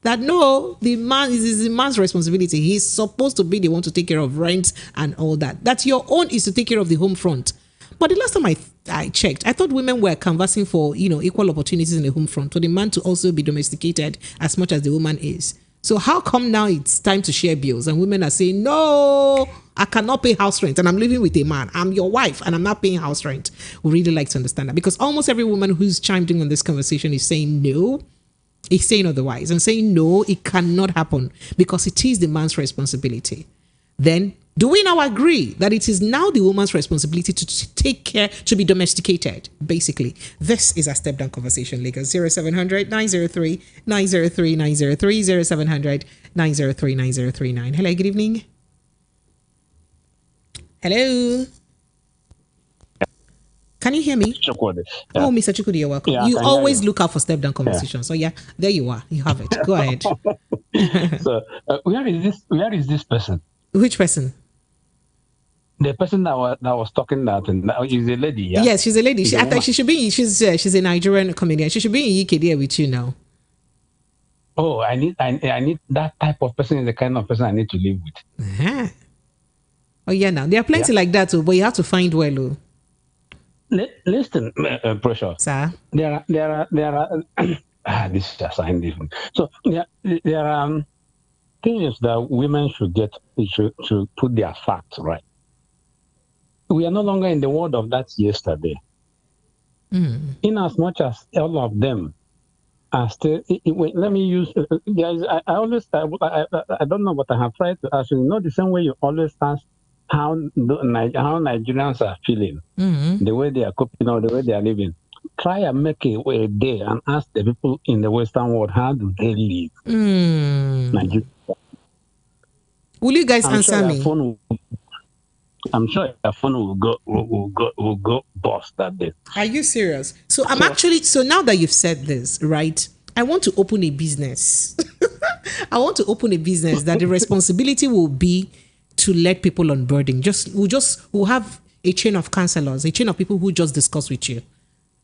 that no, the man is the man's responsibility. He's supposed to be the one to take care of rent and all that. That your own is to take care of the home front. But the last time I checked, I thought women were canvassing for equal opportunities in the home front, for the man to also be domesticated as much as the woman is. So how come now it's time to share bills and women are saying, no, I cannot pay house rent and I'm living with a man. I'm your wife and I'm not paying house rent. We really like to understand that, because almost every woman who's chimed in on this conversation is saying no. Is saying otherwise and saying no, it cannot happen because it is the man's responsibility. Then do we now agree that it is now the woman's responsibility to take care, to be domesticated? Basically, this is a step down conversation. Lagos 0700 903 903 903 0700 903 9039. Hello, good evening. Hello. Can you hear me? Chukwudi. Yeah. Oh, Mr. Chukwudi, you're welcome. Yeah, you always look out for step down conversations. So yeah, there you are. You have it. Go ahead. So where is this person? Which person? The person that was talking that is a lady. Yeah. Yes, she's a lady. I thought she should be. She's a Nigerian comedian. She should be in UKD with you now. Oh, I need that type of person is the kind of person I need to live with. Uh-huh. Oh yeah, now there are plenty like that too, but you have to find well. Listen, Pressure. Sir, there are this is assigned different. So there are things that women should put their facts right. We are no longer in the world of that yesterday. In as much as all of them are still, let me use, guys, I don't know, but I have tried to ask you, the same way you always ask how Nigerians are feeling, the way they are coping, the way they are living. Try and make a day and ask the people in the Western world, how do they live? Nigeria. Will you guys answer me? I'm sure your phone will go bust that day. Are you serious? So now that you've said this, right? I want to open a business. I want to open a business that the responsibility will be to let people on boarding. We'll have a chain of counselors, a chain of people who just discuss with you.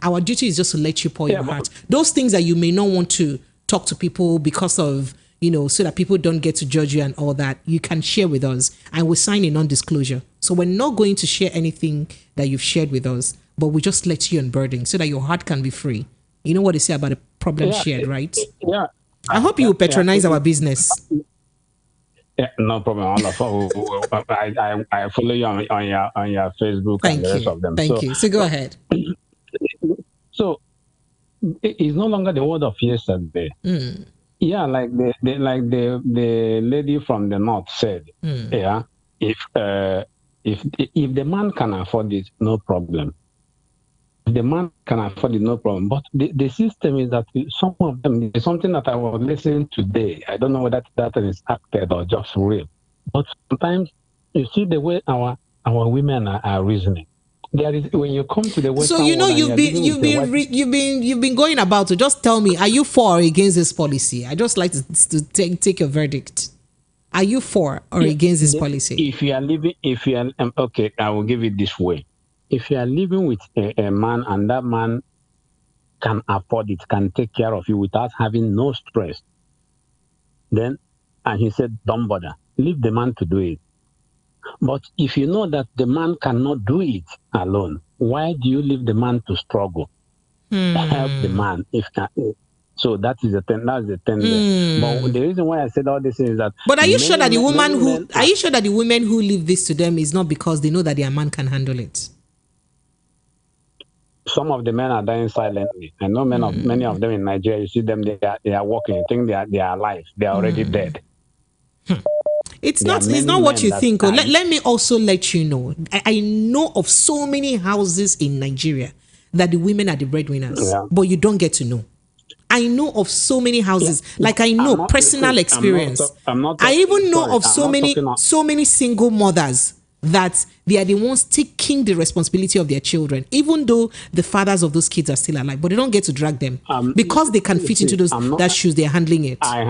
Our duty is just to let you pour your heart. Those things that you may not want to talk to people because of, so that people don't get to judge you and all that, you can share with us and we'll sign a non-disclosure. So we're not going to share anything that you've shared with us, but we just let you on burden so that your heart can be free. You know what they say about a problem shared, right? Yeah. I hope you will patronize our business. Yeah, no problem. I follow you on your Facebook and the rest of them. Thank you. So go ahead. So it's no longer the word of yesterday. Yeah, like the lady from the north said. Yeah, if the man can afford it, no problem. If the man can afford it, no problem. But the system is that some of them, is something that I was listening today. I don't know whether that is acted or just real. But sometimes you see the way our women are reasoning. There is, when you come to the Western world, you've been going about to just tell me, are you for or against this policy? I just like to take your verdict. Are you for or against this policy? If you are okay, I will give it this way. If you are living with a man and that man can afford it, can take care of you without having no stress, and he said, don't bother, leave the man to do it. But if you know that the man cannot do it alone, why do you leave the man to struggle? Help the man. So that is the thing. That's the thing there. But the reason why I said all this is that. But are you sure that the women who leave this to them is not because they know that their man can handle it? Some of the men are dying silently. I know many of them in Nigeria. You see them; they are walking. You think they are alive. They are already dead. It's not what you think. Let me also let you know. I know of so many houses in Nigeria that the women are the breadwinners, but you don't get to know. I know of so many houses, like I know personal experience. I even know of so many single mothers that they are the ones taking the responsibility of their children, even though the fathers of those kids are still alive, but they don't get to drag them because they can fit into that shoes. They're handling it. I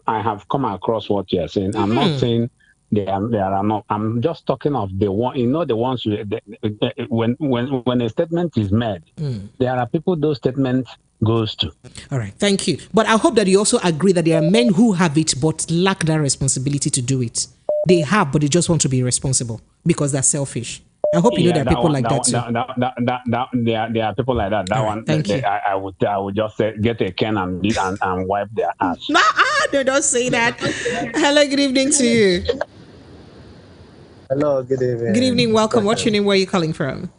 have come across what you are saying. I'm not saying There are not. I'm just talking of the one. You know, the ones when a statement is made, there are people those statements goes to. All right, thank you. But I hope that you also agree that there are men who have it but lack that responsibility to do it. They have, but they just want to be responsible because they're selfish. I hope you know there are people like that too. There are people like that. That one, thank you. I would just say, get a can and wipe their ass. No, don't say that. Hello, good evening to you. Hello, good evening. Good evening, welcome. What's your name? Where are you calling from?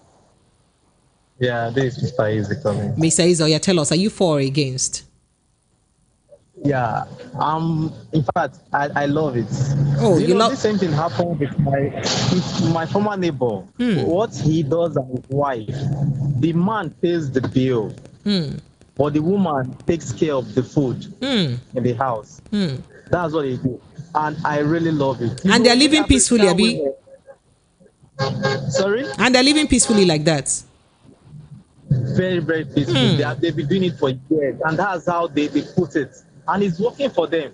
Yeah, this is Mr. Easy coming. Mr. Easy, tell us, are you for or against? Yeah, in fact, I love it. Oh, you love the same thing happened with my former neighbor. What he does and his wife, the man pays the bill, but the woman takes care of the food in the house. That's what they do, and I really love it. And they're living peacefully, Abi. Sorry? And they're living peacefully like that. Very, very peaceful. They've been doing it for years, and that's how they put it. And it's working for them.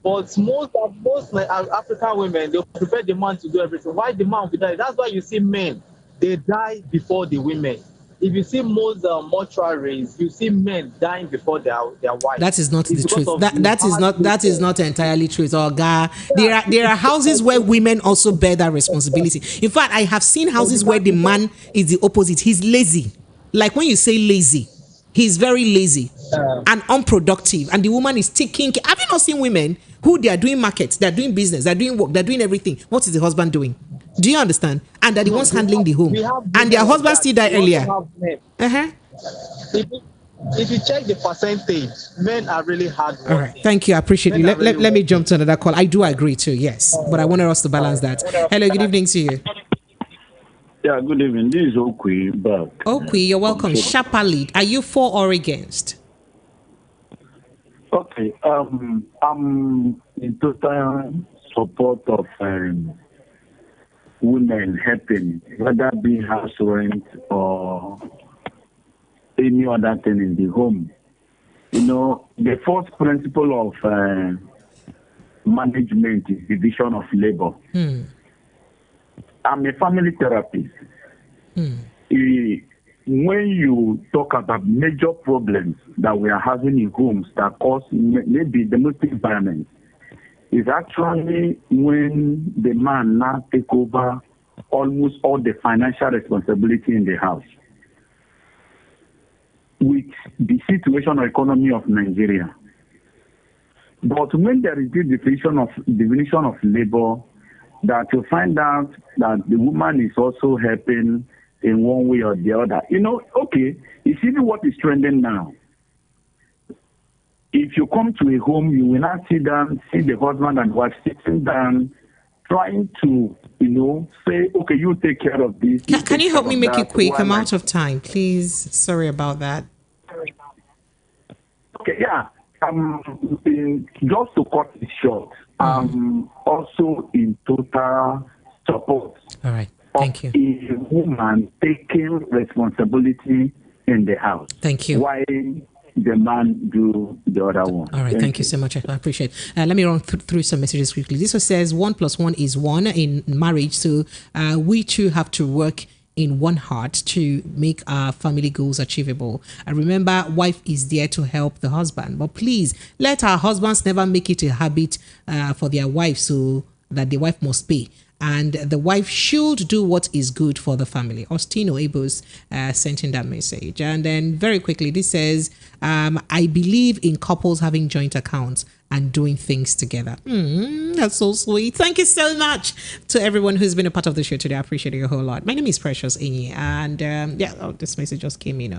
But most like African women, they prefer the man to do everything. Why the man will die? That's why you see men, they die before the women. If you see most mortuaries, you see men dying before their wives. That is not the truth. That is not entirely true. Oh God, there are houses where women also bear that responsibility. In fact, I have seen houses where the man is the opposite. He's lazy. Like when you say lazy, he's very lazy and unproductive, and the woman is taking care. Have you not seen women who they are doing markets, they're doing business, they're doing work, they're doing everything? What is the husband doing? Do you understand? And they're the ones handling the home, and their husband still died earlier. If you check the percentage, men are really hard working. All right, thank you, I appreciate you. Let me jump to another call. I do agree too, yes, but I wanted us to balance that. Hello, good evening to you. Yeah, good evening. This is Okwi back. Okwi, you're welcome. Sharper lead. Are you for or against? Okay. I'm in total support of women helping, whether be house rent or any other thing in the home. You know, the first principle of management is division of labor. I'm a family therapist. When you talk about major problems that we are having in homes that cause maybe domestic environment, is actually when the man now take over almost all the financial responsibility in the house. With the situation or economy of Nigeria. But when there is this division of labor, that you find out that the woman is also helping in one way or the other. You know, okay, it's even what is trending now. If you come to a home, you will not sit down, see the husband and wife sitting down, trying to, say, okay, you take care of this. Can you help me make it quick? I'm out of time, please. Sorry about that. Okay, yeah. Just to cut it short, also in total support. All right, thank you. A woman taking responsibility in the house. Thank you. Why the man do the other one? All right, thank you so much. I appreciate it. Let me run through some messages quickly. This one says 1 + 1 is 1 in marriage, so we too have to work in one heart to make our family goals achievable. And remember, wife is there to help the husband, but please let our husbands never make it a habit for their wife so that the wife must pay. And the wife should do what is good for the family. Ostino Abos sent in that message. And then very quickly, this says, I believe in couples having joint accounts and doing things together. That's so sweet. Thank you so much to everyone who's been a part of the show today. I appreciate it a whole lot. My name is Precious Enyi, and this message just came in.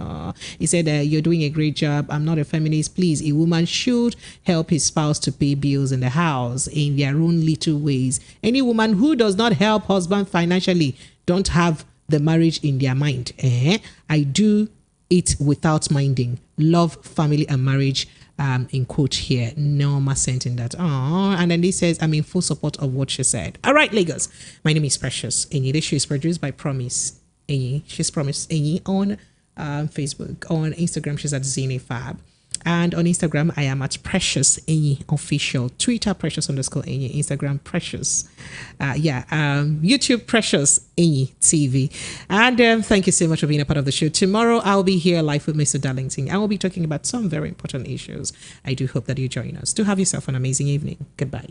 He said, you're doing a great job. I'm not a feminist. Please, a woman should help his spouse to pay bills in the house in their own little ways. Any woman who does not help husband financially don't have the marriage in their mind. I do it without minding. Love, family, and marriage. In quote here, Norma sent in that. And then this says, I'm in full support of what she said. All right, Lagos. My name is Precious Enyi. This show is produced by Promise Enyi. She's Promise Enyi on Facebook. On Instagram, she's at ZeneFab. And on Instagram, I am at Precious Enyi Official. Twitter, Precious_Enyi. Instagram, Precious. YouTube, Precious Enyi TV. And thank you so much for being a part of the show. Tomorrow, I'll be here live with Mr. Darlington. I will be talking about some very important issues. I do hope that you join us. Do have yourself an amazing evening. Goodbye.